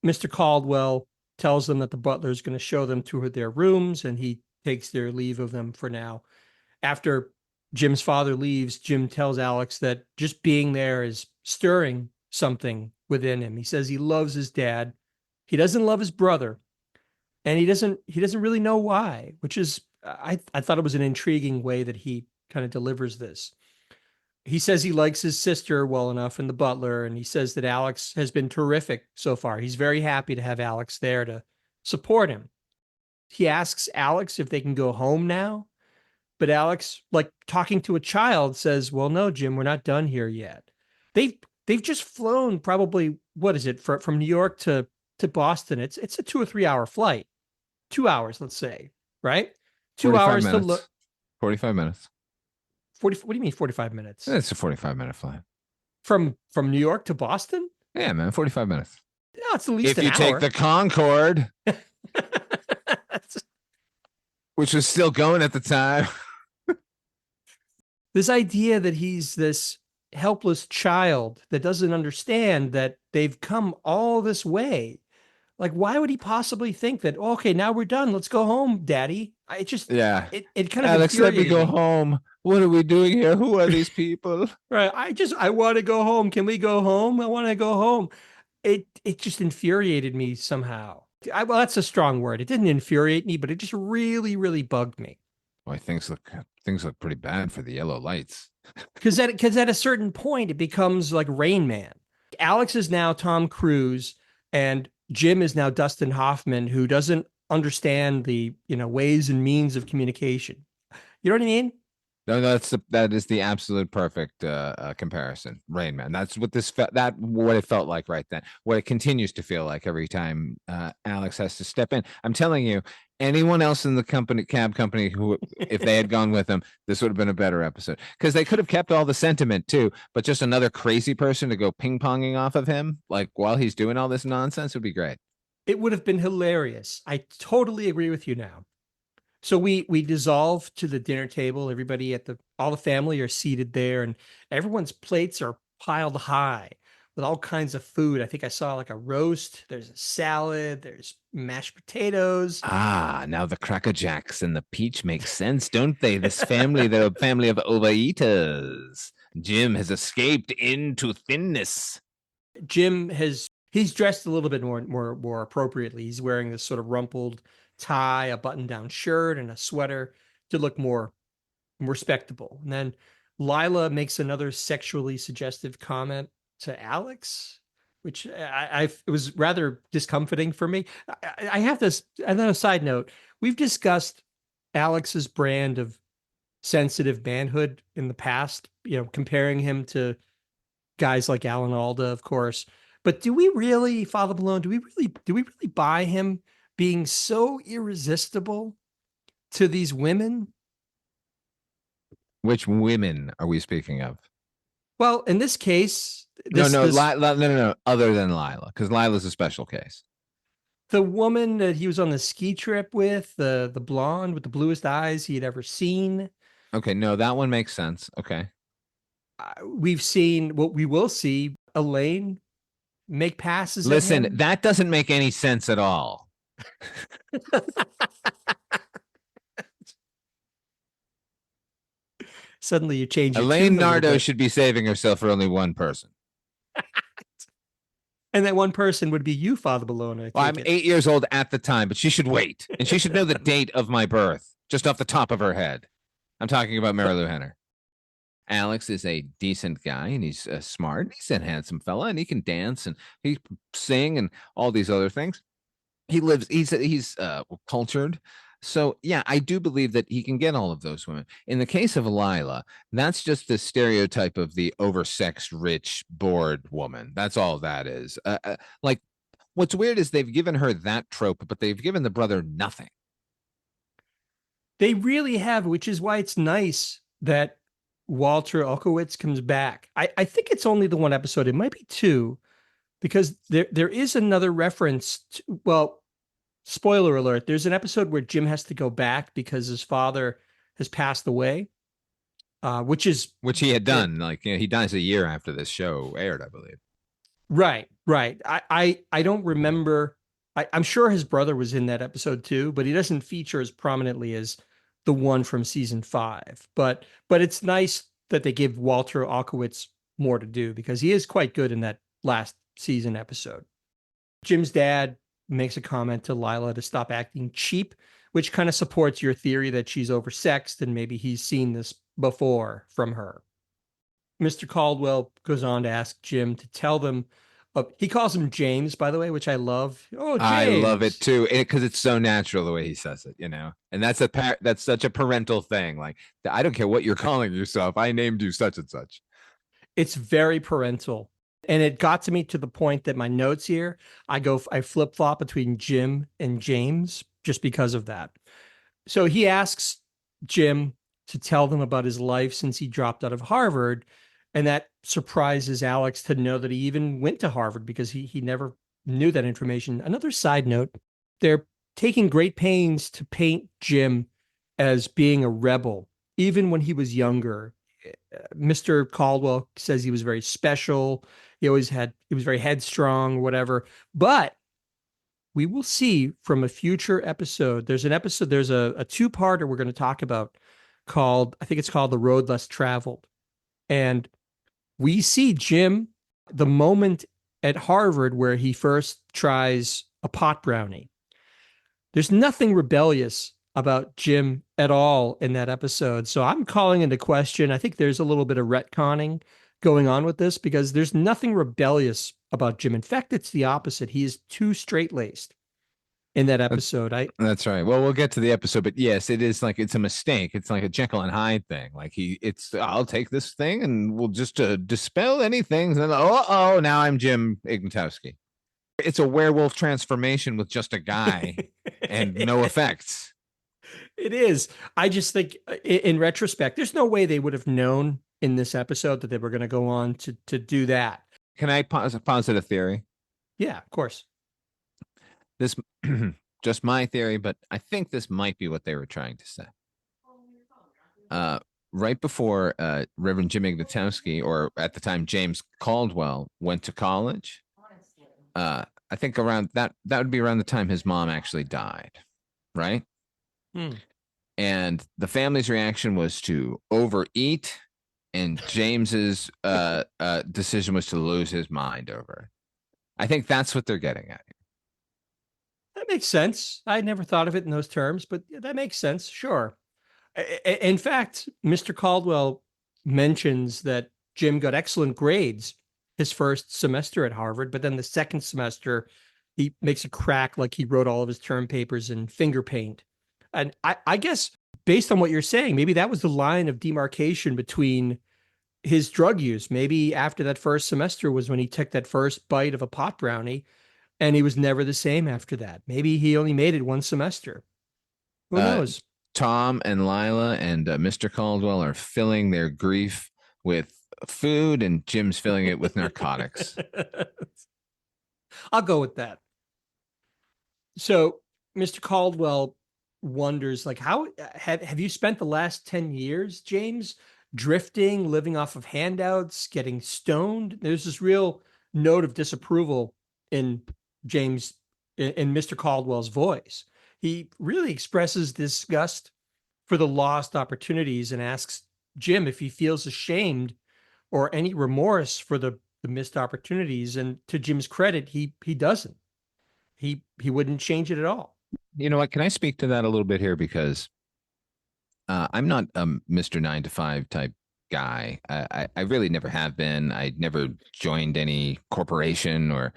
Mr. Caldwell tells them that the butler is going to show them to their rooms, and he takes their leave of them for now. After Jim's father leaves, Jim tells Alex that just being there is stirring something within him. He says he loves his dad. He doesn't love his brother, and he doesn't really know why, which is I thought it was an intriguing way that he kind of delivers this. He says he likes his sister well enough and the butler, and he says that Alex has been terrific so far. He's very happy to have Alex there to support him. He asks Alex if they can go home now, but Alex, like talking to a child, says, "Well, no, Jim, we're not done here yet." They've just flown probably, what is it, from New York to Boston. It's a 2 or 3 hour flight. 2 hours, let's say, right? 2 hours minutes. to look. 45 minutes. 40, what do you mean 45 minutes? It's a 45-minute flight. From New York to Boston? Yeah, man, 45 minutes. No, it's at least if you take the Concorde, which was still going at the time. This idea that he's this helpless child that doesn't understand that they've come all this way. Like, why would he possibly think that, okay, now we're done. Let's go home, Daddy. It kind of Alex, let me go home. What are we doing here? Who are these people? Right. I want to go home. Can we go home? I want to go home. It just infuriated me somehow. Well, that's a strong word. It didn't infuriate me, but it just really, really bugged me. Boy, things look pretty bad for the yellow lights. Because at a certain point, it becomes like Rain Man. Alex is now Tom Cruise, and Jim is now Dustin Hoffman, who doesn't understand the ways and means of communication. You know what I mean? No, that is the absolute perfect comparison. Rain Man. That's what what it felt like right then. What it continues to feel like every time Alex has to step in. I'm telling you, anyone else in the cab company who, if they had gone with him, this would have been a better episode, because they could have kept all the sentiment too, but just another crazy person to go ping ponging off of him, like while he's doing all this nonsense, would be great. It would have been hilarious. I totally agree with you now. So we dissolve to the dinner table. Everybody all the family are seated there, and everyone's plates are piled high with all kinds of food. I think I saw like a roast. There's a salad. There's mashed potatoes. Now the Cracker Jacks and the peach make sense, don't they? This family, they're a family of overeaters. Jim has escaped into thinness. He's dressed a little bit more appropriately. He's wearing this sort of rumpled tie, a button-down shirt, and a sweater to look more respectable. And then Lila makes another sexually suggestive comment to Alex, which it was rather discomforting for me. I have this. And then a side note: we've discussed Alex's brand of sensitive manhood in the past. Comparing him to guys like Alan Alda, of course. But do we really, Father Malone, do we really buy him being so irresistible to these women? Which women are we speaking of? Well, in this case, No, this no, this no. Other than Lila, because Lila's a special case. the woman that he was on the ski trip with, the blonde with the bluest eyes he had ever seen. Okay, no, that one makes sense. Okay. We've seen what we will see Elaine make passes at Listen, him. that doesn't make any sense at all. Suddenly you change your Elaine tune a little Nardo bit. should be saving herself for only one person. And that one person would be you, Father Malone. Well, I'm 8 years old at the time, but she should wait. And she should know the date of my birth just off the top of her head. I'm talking about Mary Lou Henner. Alex is a decent guy and he's smart. He's a handsome fella and he can dance and he can sing and all these other things. He's cultured. So yeah, I do believe that he can get all of those women. In the case of Lila, that's just the stereotype of the oversexed, rich, bored woman. That's all that is. Like, what's weird is they've given her that trope, but they've given the brother nothing. They really have, which is why it's nice that Walter Olkowitz comes back. I think it's only the one episode. It might be two, because there is another reference to, well, spoiler alert, there's an episode where Jim has to go back because his father has passed away, which he had done. Like, he dies a year after this show aired, I believe. Right. I don't remember. I'm sure his brother was in that episode too, but he doesn't feature as prominently as the one from season 5. But it's nice that they give Walter Olkowitz more to do, because he is quite good in that last season episode. Jim's dad makes a comment to Lila to stop acting cheap, which kind of supports your theory that she's oversexed and maybe he's seen this before from her. Mr. Caldwell goes on to ask Jim to tell them. He calls him James, by the way, which I love. Oh, James. I love it too, because it's so natural the way he says it, And that's such a parental thing. Like, I don't care what you're calling yourself. I named you such and such. It's very parental. And it got to me to the point that my notes here, I flip flop between Jim and James just because of that. So he asks Jim to tell them about his life since he dropped out of Harvard. And that surprises Alex to know that he even went to Harvard, because he never knew that information. Another side note, they're taking great pains to paint Jim as being a rebel, even when he was younger. Mr. Caldwell says he was very special. He was very headstrong, whatever. But we will see from a future episode. There's a 2-parter we're going to talk about I think it's called The Road Less Traveled. And we see Jim, the moment at Harvard where he first tries a pot brownie. There's nothing rebellious about Jim at all in that episode. So I'm calling into question. I think there's a little bit of retconning going on with this, because there's nothing rebellious about Jim. In fact, it's the opposite. He is too straight-laced in that episode. That's right. Well, we'll get to the episode, but yes, it is like, it's a mistake. It's like a Jekyll and Hyde thing. Like I'll take this thing and we'll just dispel anything. And now I'm Jim Ignatowski. It's a werewolf transformation with just a guy and no effects. It is. I just think in retrospect, there's no way they would have known in this episode that they were going to go on to do that. Can I posit a theory? Yeah, of course. This just my theory, but I think this might be what they were trying to say. Right before Reverend Jim Ignatowski, or at the time James Caldwell, went to college, I think around that would be around the time his mom actually died, right? And the family's reaction was to overeat, and James's decision was to lose his mind over it. I think that's what they're getting at here. That makes sense. I never thought of it in those terms, but that makes sense. Sure. In fact, Mr. Caldwell mentions that Jim got excellent grades his first semester at Harvard, but then the second semester, he makes a crack, like he wrote all of his term papers in finger paint. And I guess based on what you're saying, maybe that was the line of demarcation between his drug use. Maybe after that first semester was when he took that first bite of a pot brownie and he was never the same after that. Maybe he only made it one semester. Who Uh, knows? Tom and Lila and Mr. Caldwell are filling their grief with food, and Jim's filling it with narcotics. I'll go with that. So Mr. Caldwell wonders, like, how have you spent the last 10 years, James, drifting, living off of handouts, getting stoned? There's this real note of disapproval in James, in Mr. Caldwell's voice. He really expresses disgust for the lost opportunities and asks Jim if he feels ashamed or any remorse for the missed opportunities. And to Jim's credit, he doesn't. He wouldn't change it at all. You know what? Can I speak to that a little bit here? Because I'm not a Mr. 9 to 5 type guy. I really never have been. I never joined any corporation or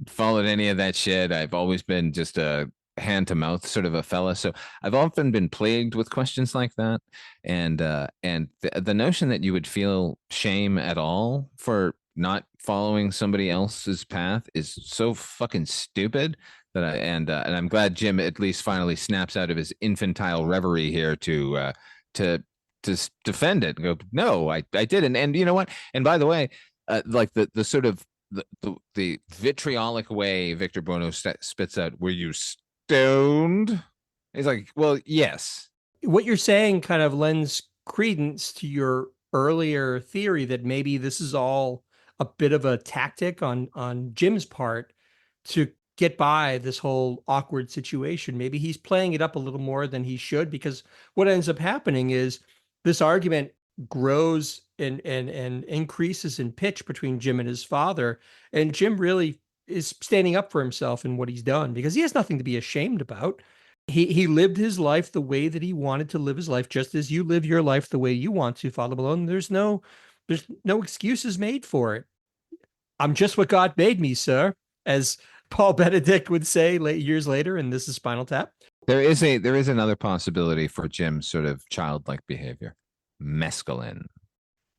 followed any of that shit. I've always been just a hand to mouth sort of a fella. So I've often been plagued with questions like that. And the notion that you would feel shame at all for not following somebody else's path is so fucking stupid that and I'm glad Jim at least finally snaps out of his infantile reverie here to defend it and go, no, I didn't. And you know what? And by the way, like the sort of the vitriolic way Victor Buono spits out, were you stoned? He's like, well, yes. What you're saying kind of lends credence to your earlier theory that maybe this is all a bit of a tactic on Jim's part to get by this whole awkward situation. Maybe he's playing it up a little more than he should, because what ends up happening is this argument grows and increases in pitch between Jim and his father. And Jim really is standing up for himself in what he's done because he has nothing to be ashamed about. He lived his life the way that he wanted to live his life, just as you live your life the way you want to, Father Malone. There's no excuses made for it. I'm just what God made me, sir, as Paul Benedict would say years later, and this is Spinal Tap. There is another possibility for Jim's sort of childlike behavior. Mescaline.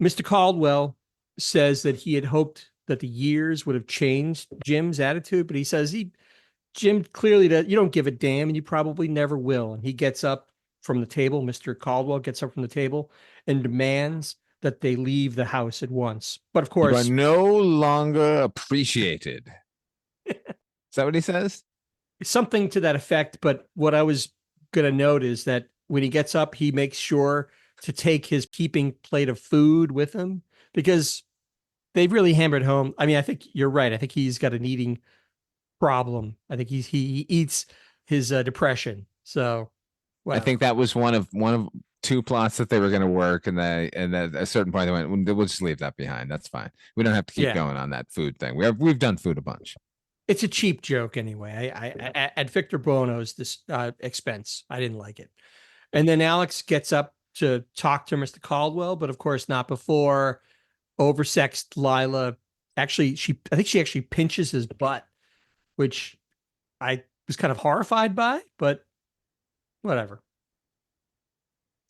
Mr. Caldwell says that he had hoped that the years would have changed Jim's attitude, but he says Jim clearly you don't give a damn, and you probably never will. And he gets up from the table. Mr. Caldwell gets up from the table and demands that they leave the house at once. But of course, you are no longer appreciated. Is that what he says? Something to that effect. But what I was going to note is that when he gets up, he makes sure to take his keeping plate of food with him, because they've really hammered home. I mean, I think you're right. I think he's got an eating problem. I think he eats his depression. So, well, I think that was one of two plots that they were going to work, and at a certain point they went, we'll just leave that behind. That's fine. We don't have to keep going on that food thing. We've done food a bunch. It's a cheap joke anyway. I at Victor Buono's expense. I didn't like it. And then Alex gets up to talk to Mr. Caldwell, but of course not before oversexed Lila. Actually, I think she actually pinches his butt, which I was kind of horrified by, but whatever.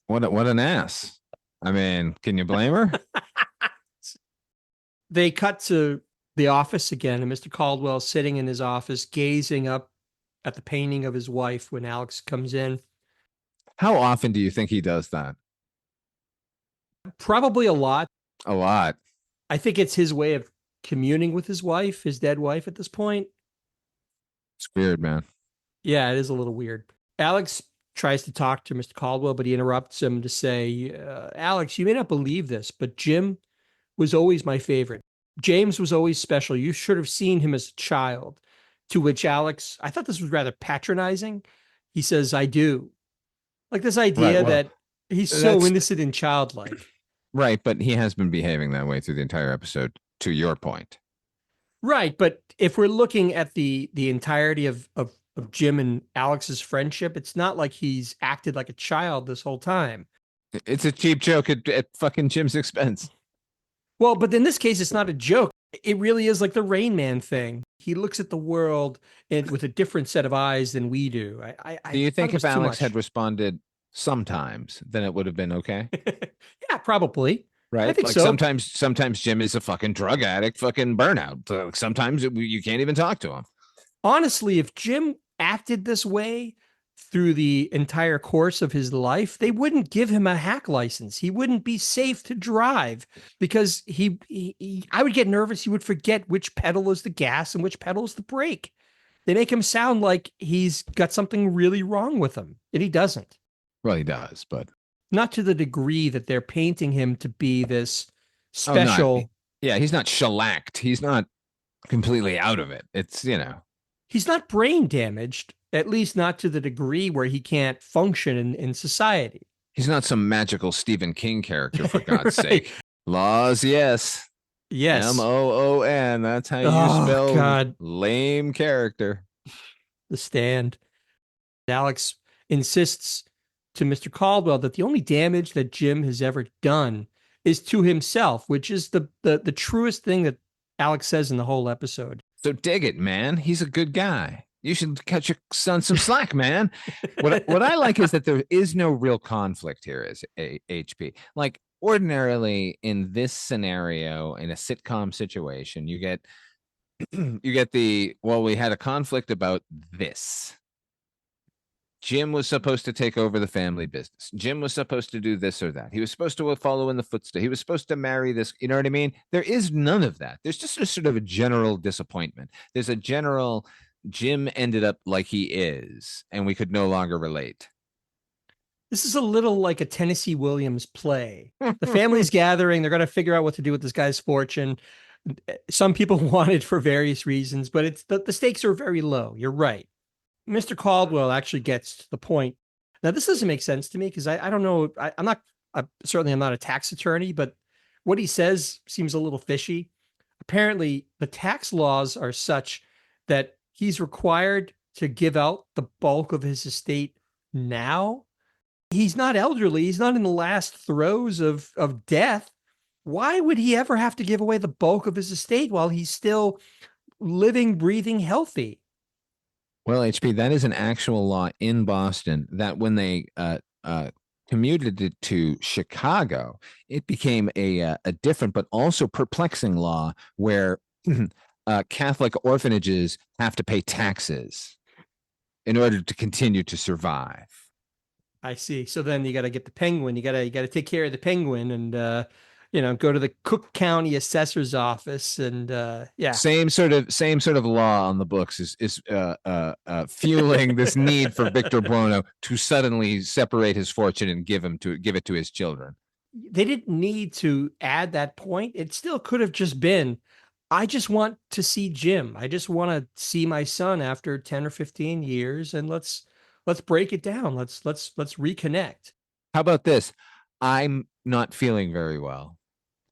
What an ass. I mean, can you blame her? They cut to the office again, and Mr. Caldwell sitting in his office, gazing up at the painting of his wife when Alex comes in. How often do you think he does that? Probably a lot. A lot. I think it's his way of communing with his wife, his dead wife at this point. It's weird, man. Yeah, it is a little weird. Alex tries to talk to Mr. Caldwell, but he interrupts him to say, Alex, you may not believe this, but Jim was always my favorite. James was always special. You should have seen him as a child. To which Alex, I thought this was rather patronizing. He says, I do. Like this idea that he's so innocent and childlike. Right, but he has been behaving that way through the entire episode, to your point. Right, but if we're looking at the entirety of Jim and Alex's friendship, it's not like he's acted like a child this whole time. It's a cheap joke at fucking Jim's expense. Well, but in this case, it's not a joke. It really is like the Rain Man thing. He looks at the world with a different set of eyes than we do. Do you think if Alex had responded sometimes, then it would have been okay? Yeah, probably. right? I think Like so. sometimes Jim is a fucking drug addict, fucking burnout. So sometimes you can't even talk to him. Honestly, if Jim acted this way through the entire course of his life, they wouldn't give him a hack license. He wouldn't be safe to drive because I would get nervous. He would forget which pedal is the gas and which pedal is the brake. They make him sound like he's got something really wrong with him, and he doesn't. Well, he does, but Not to the degree that they're painting him to be this not special. yeah, he's not shellacked. He's not completely out of it. It's He's not brain damaged, at least not to the degree where he can't function in society. he's not some magical Stephen King character, for God's Right. sake. Laws, yes. Yes. Moon. That's how you Oh, spell God. lame character. The Stand. Alex insists to Mr. Caldwell that the only damage that Jim has ever done is to himself, which is the truest thing that Alex says in the whole episode. So dig it, man. He's a good guy. You should cut your son some slack, man. What I like is that there is no real conflict here as HP. Like ordinarily in this scenario, in a sitcom situation, you get we had a conflict about this. Jim was supposed to take over the family business. Jim was supposed to do this or that. He was supposed to follow in the footsteps. He was supposed to marry this. You know what I mean? There is none of that. There's just a sort of a general disappointment. There's a general Jim ended up like he is, and we could no longer relate. This is a little like a Tennessee Williams play. The family's gathering. They're going to figure out what to do with this guy's fortune. Some people want it for various reasons, but it's the stakes are very low. You're right. Mr. Caldwell actually gets to the point. Now, this doesn't make sense to me because I don't know. I'm not certainly I'm not a tax attorney, but what he says seems a little fishy. Apparently, the tax laws are such that he's required to give out the bulk of his estate now. He's not elderly. He's not in the last throes of death. Why would he ever have to give away the bulk of his estate while he's still living, breathing, healthy? Well, HP, that is an actual law in Boston that when they commuted it to Chicago, it became a different but also perplexing law where Catholic orphanages have to pay taxes in order to continue to survive. I see. So then you got to get the penguin. You got to take care of the penguin and go to the Cook County assessor's office and Same sort of law on the books is fueling this need for Victor Buono to suddenly separate his fortune and give it to his children. They didn't need to add that point. It still could have just been, I just want to see Jim. I just want to see my son after 10 or 15 years, and let's break it down. Let's reconnect. How about this? I'm not feeling very well.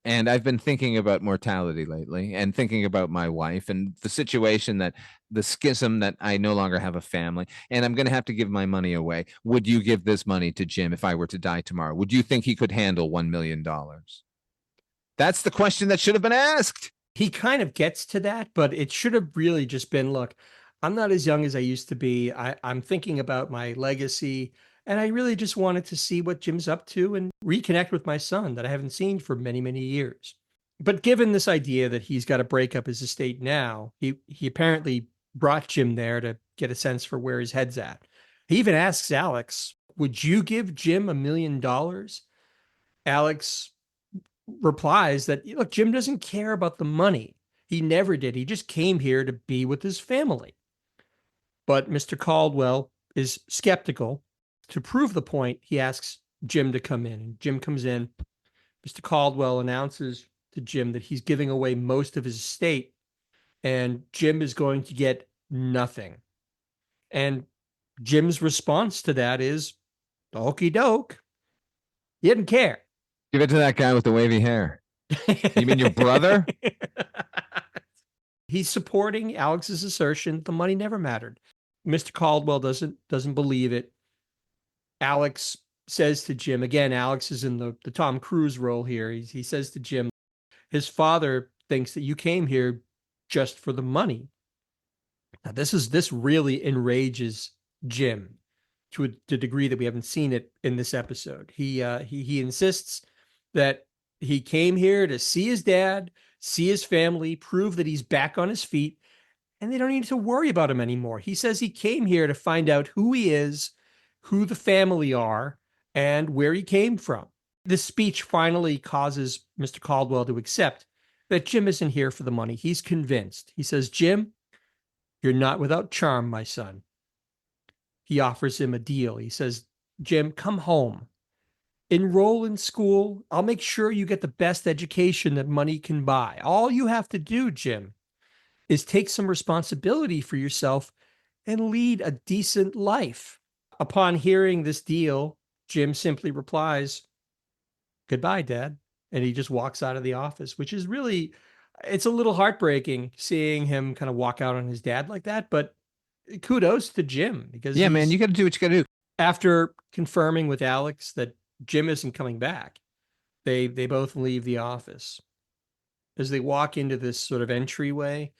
And I've been thinking about mortality lately and thinking about my wife and the situation that the schism that I no longer have a family and I'm going to have to give my money away. Would you give this money to Jim if I were to die tomorrow? Would you think he could handle $1 million? That's the question that should have been asked. He kind of gets to that, but it should have really just been, look, I'm not as young as I used to be. I'm thinking about my legacy. And I really just wanted to see what Jim's up to and reconnect with my son that I haven't seen for many, many years. But given this idea that he's got to break up his estate now, he apparently brought Jim there to get a sense for where his head's at. He even asks Alex, would you give Jim $1 million? Alex replies that, look, Jim doesn't care about the money. He never did. He just came here to be with his family. But Mr. Caldwell is skeptical. To prove the point, he asks Jim to come in. And Jim comes in. Mr. Caldwell announces to Jim that he's giving away most of his estate, and Jim is going to get nothing. And Jim's response to that is, okie doke. He didn't care. Give it to that guy with the wavy hair. You mean your brother? He's supporting Alex's assertion the money never mattered. Mr. Caldwell doesn't believe it. Alex says to Jim, again, Alex is in the Tom Cruise role here. He says to Jim, his father thinks that you came here just for the money. Now, this really enrages Jim to the degree that we haven't seen it in this episode. He insists that He came here to see his dad, see his family, prove that he's back on his feet, and they don't need to worry about him anymore. He says he came here to find out who he is, who the family are, and where he came from. This speech finally causes Mr. Caldwell to accept that Jim isn't here for the money. He's convinced. He says, Jim, you're not without charm, my son. He offers him a deal. He says, Jim, come home. Enroll in school. I'll make sure you get the best education that money can buy. All you have to do, Jim, is take some responsibility for yourself and lead a decent life. Upon hearing this deal, Jim simply replies, goodbye, Dad. And he just walks out of the office, which is really, it's a little heartbreaking seeing him kind of walk out on his dad like that. But kudos to Jim because yeah, man, you got to do what you got to do. After confirming with Alex that Jim isn't coming back, they both leave the office. As they walk into this sort of entryway,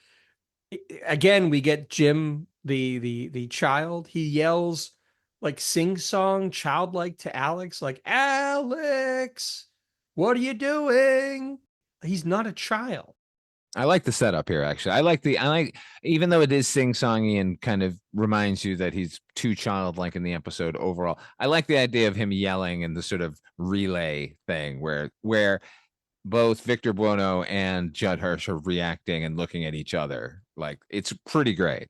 again we get Jim, the child. He yells like sing-song childlike to Alex, like, Alex, what are you doing? He's not a child. I like the setup here, actually. I like, even though it is sing-songy and kind of reminds you that he's too childlike in the episode overall, I like the idea of him yelling and the sort of relay thing where both Victor Buono and Judd Hirsch are reacting and looking at each other. Like, it's pretty great.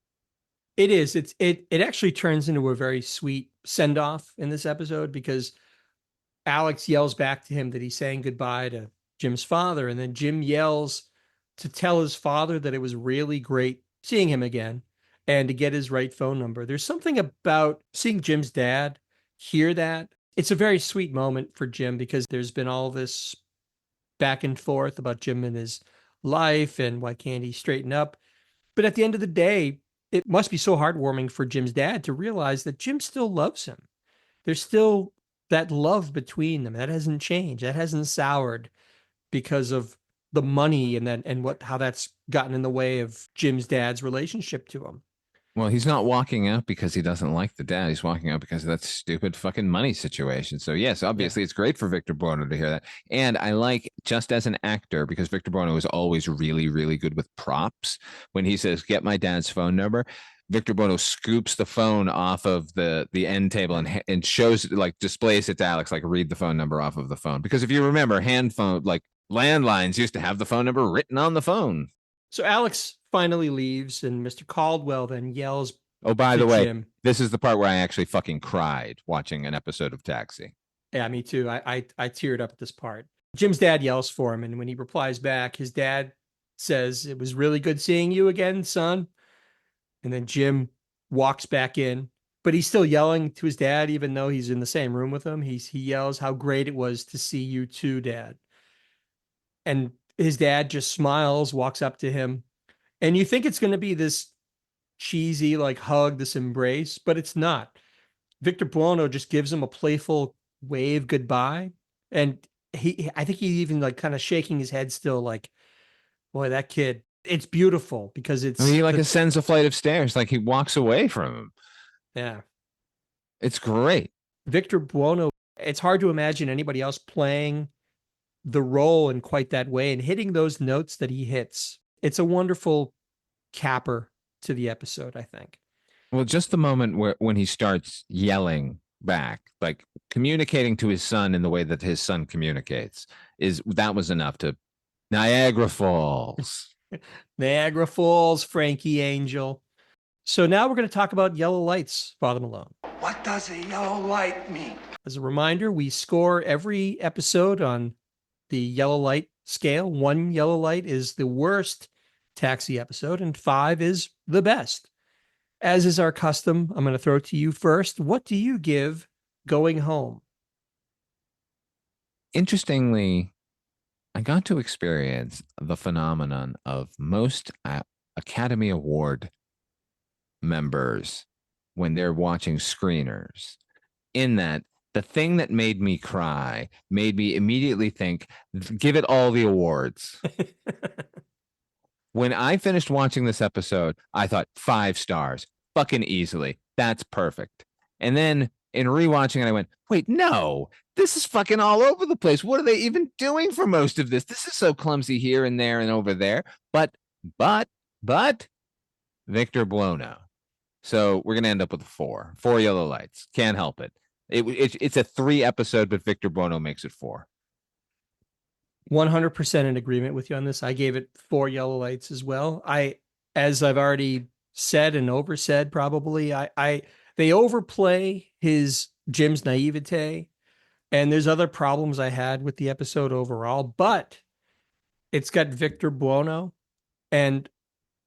It is. It actually turns into a very sweet send-off in this episode because Alex yells back to him that he's saying goodbye to Jim's father, and then Jim yells to tell his father that it was really great seeing him again and to get his right phone number. There's something about seeing Jim's dad hear that. It's a very sweet moment for Jim because there's been all this back and forth about Jim and his life and why can't he straighten up. But at the end of the day, it must be so heartwarming for Jim's dad to realize that Jim still loves him. There's still that love between them. That hasn't changed. That hasn't soured because of the money and how that's gotten in the way of Jim's dad's relationship to him. Well, he's not walking out because he doesn't like the dad. He's walking out because of that stupid fucking money situation. So yes, obviously it's great for Victor Buono to hear that. And I like, just as an actor, because Victor Buono is always really, really good with props. When he says, get my dad's phone number, Victor Buono scoops the phone off of the end table and shows, like, displays it to Alex, like, read the phone number off of the phone. Because if you remember, hand phone, like landlines used to have the phone number written on the phone. So Alex finally leaves, and Mr. Caldwell then yells, oh, by the way, Jim. This is the part where I actually fucking cried watching an episode of Taxi. Yeah, me too. I teared up at this part. Jim's dad yells for him, and when he replies back, his dad says, it was really good seeing you again, son. And then Jim walks back in, but he's still yelling to his dad, even though he's in the same room with him. He yells how great it was to see you too, Dad. And his dad just smiles, walks up to him. And you think it's going to be this cheesy, like, hug, this embrace, but it's not. Victor Buono just gives him a playful wave goodbye. And I think he's even like kind of shaking his head still, like, boy, that kid, it's beautiful because it's. He like ascends a flight of stairs, like he walks away from him. Yeah. It's great. Victor Buono, it's hard to imagine anybody else playing the role in quite that way and hitting those notes that he hits. It's a wonderful capper to the episode, I think. Well, just the moment when he starts yelling back, like communicating to his son in the way that his son communicates, that was enough to Niagara Falls. Niagara Falls, Frankie Angel. So now we're going to talk about yellow lights, Father Malone. What does a yellow light mean? As a reminder, we score every episode on the yellow light scale. 1 yellow light is the worst Taxi episode, and 5 is the best. As is our custom, I'm going to throw it to you first. What do you give Going Home? Interestingly, I got to experience the phenomenon of most Academy Award members when they're watching screeners, in that the thing that made me cry made me immediately think, give it all the awards. When I finished watching this episode, I thought 5 stars, fucking easily. That's perfect. And then in rewatching it, I went, wait, no, this is fucking all over the place. What are they even doing for most of this? This is so clumsy here and there and over there. But Victor Buono. So we're gonna end up with four yellow lights. Can't help it. It's a 3 episode, but Victor Buono makes it 4. 100% in agreement with you on this. I gave it 4 yellow lights as well. As I've already said and oversaid, probably, they overplay Jim's naivete, and there's other problems I had with the episode overall, but it's got Victor Buono, and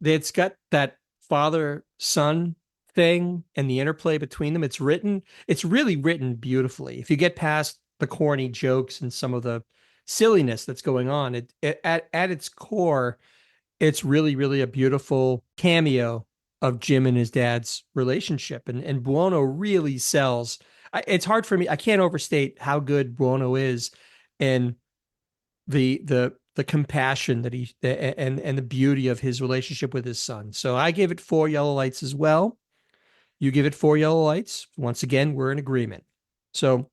it's got that father-son thing and the interplay between them. It's really written beautifully. If you get past the corny jokes and some of the silliness that's going on, at its core, it's really, really a beautiful cameo of Jim and his dad's relationship. And Buono really sells. It's hard for me. I can't overstate how good Buono is, and the compassion that and the beauty of his relationship with his son. So I gave it 4 yellow lights as well. You give it 4 yellow lights. Once again, we're in agreement. So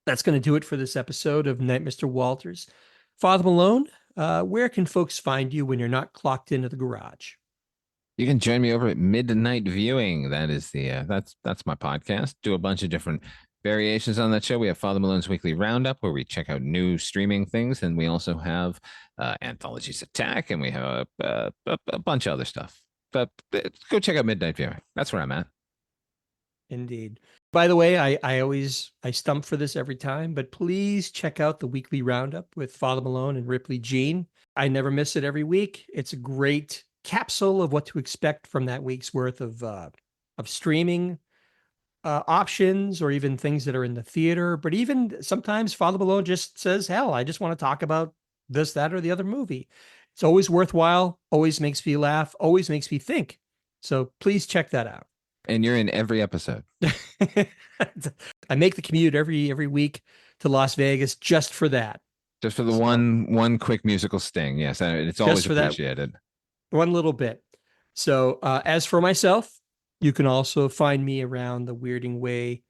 that's going to do it for this episode of Night, Mr. Walters. Father Malone, where can folks find you when you're not clocked into the garage? You can join me over at Midnight Viewing. That is that's my podcast. Do a bunch of different variations on that show. We have Father Malone's Weekly Roundup, where we check out new streaming things, and we also have Anthologies Attack, and we have a bunch of other stuff. But go check out Midnight Viewing. That's where I'm at. Indeed. By the way, I stump for this every time, but please check out the Weekly Roundup with Father Malone and Ripley Jean. I never miss it every week. It's a great capsule of what to expect from that week's worth of streaming options, or even things that are in the theater. But even sometimes Father Malone just says, hell, I just want to talk about this, that, or the other movie. It's always worthwhile, always makes me laugh, always makes me think. So please check that out. And you're in every episode. I make the commute every week to Las Vegas just for that. Just for the one quick musical sting. Yes, it's always appreciated. One little bit. So as for myself, you can also find me around the Weirding Way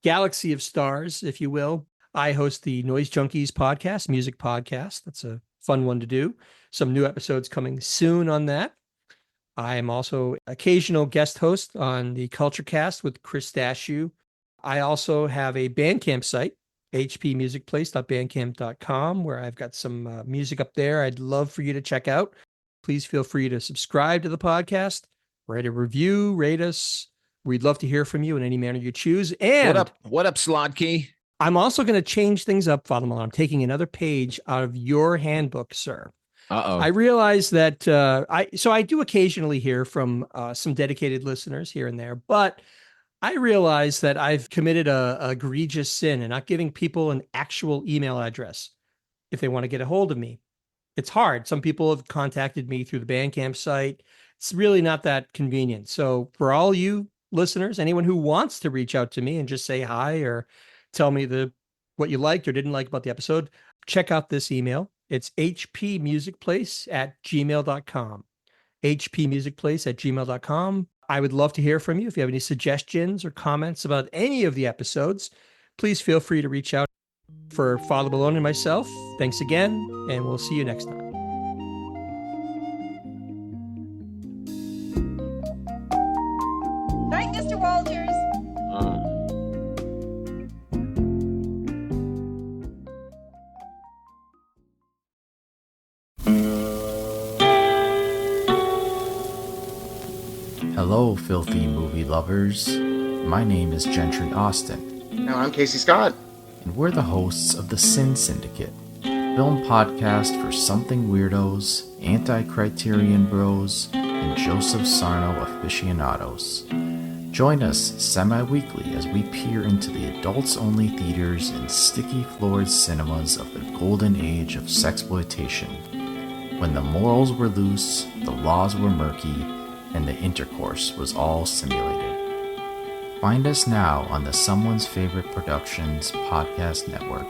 galaxy of stars, if you will. I host the Noise Junkies podcast, music podcast. That's a fun one to do. Some new episodes coming soon on that. I am also occasional guest host on the Culture Cast with Chris Dashew. I also have a Bandcamp site, hpmusicplace.bandcamp.com, where I've got some music up there I'd love for you to check out. Please feel free to subscribe to the podcast, write a review, rate us. We'd love to hear from you in any manner you choose. And what up, Slotkey? I'm also going to change things up, Father Malone. I'm taking another page out of your handbook, sir. Uh-oh. I realize that I do occasionally hear from some dedicated listeners here and there, but I realize that I've committed a egregious sin in not giving people an actual email address if they want to get a hold of me. It's hard. Some people have contacted me through the Bandcamp site. It's really not that convenient. So for all you listeners, anyone who wants to reach out to me and just say hi or tell me what you liked or didn't like about the episode, check out this email. It's hpmusicplace@gmail.com. hpmusicplace@gmail.com. I would love to hear from you. If you have any suggestions or comments about any of the episodes, please feel free to reach out. For Father Malone and myself, thanks again, and we'll see you next time. Night, Mr. Walters. Hello, filthy movie lovers. My name is Gentry Austin. And I'm Casey Scott. And we're the hosts of the Sin Syndicate, film podcast for something weirdos, anti-criterion bros, and Joseph Sarno aficionados. Join us semi-weekly as we peer into the adults-only theaters and sticky-floored cinemas of the golden age of sexploitation, when the morals were loose, the laws were murky, and the intercourse was all simulated. Find us now on the Someone's Favorite Productions podcast network.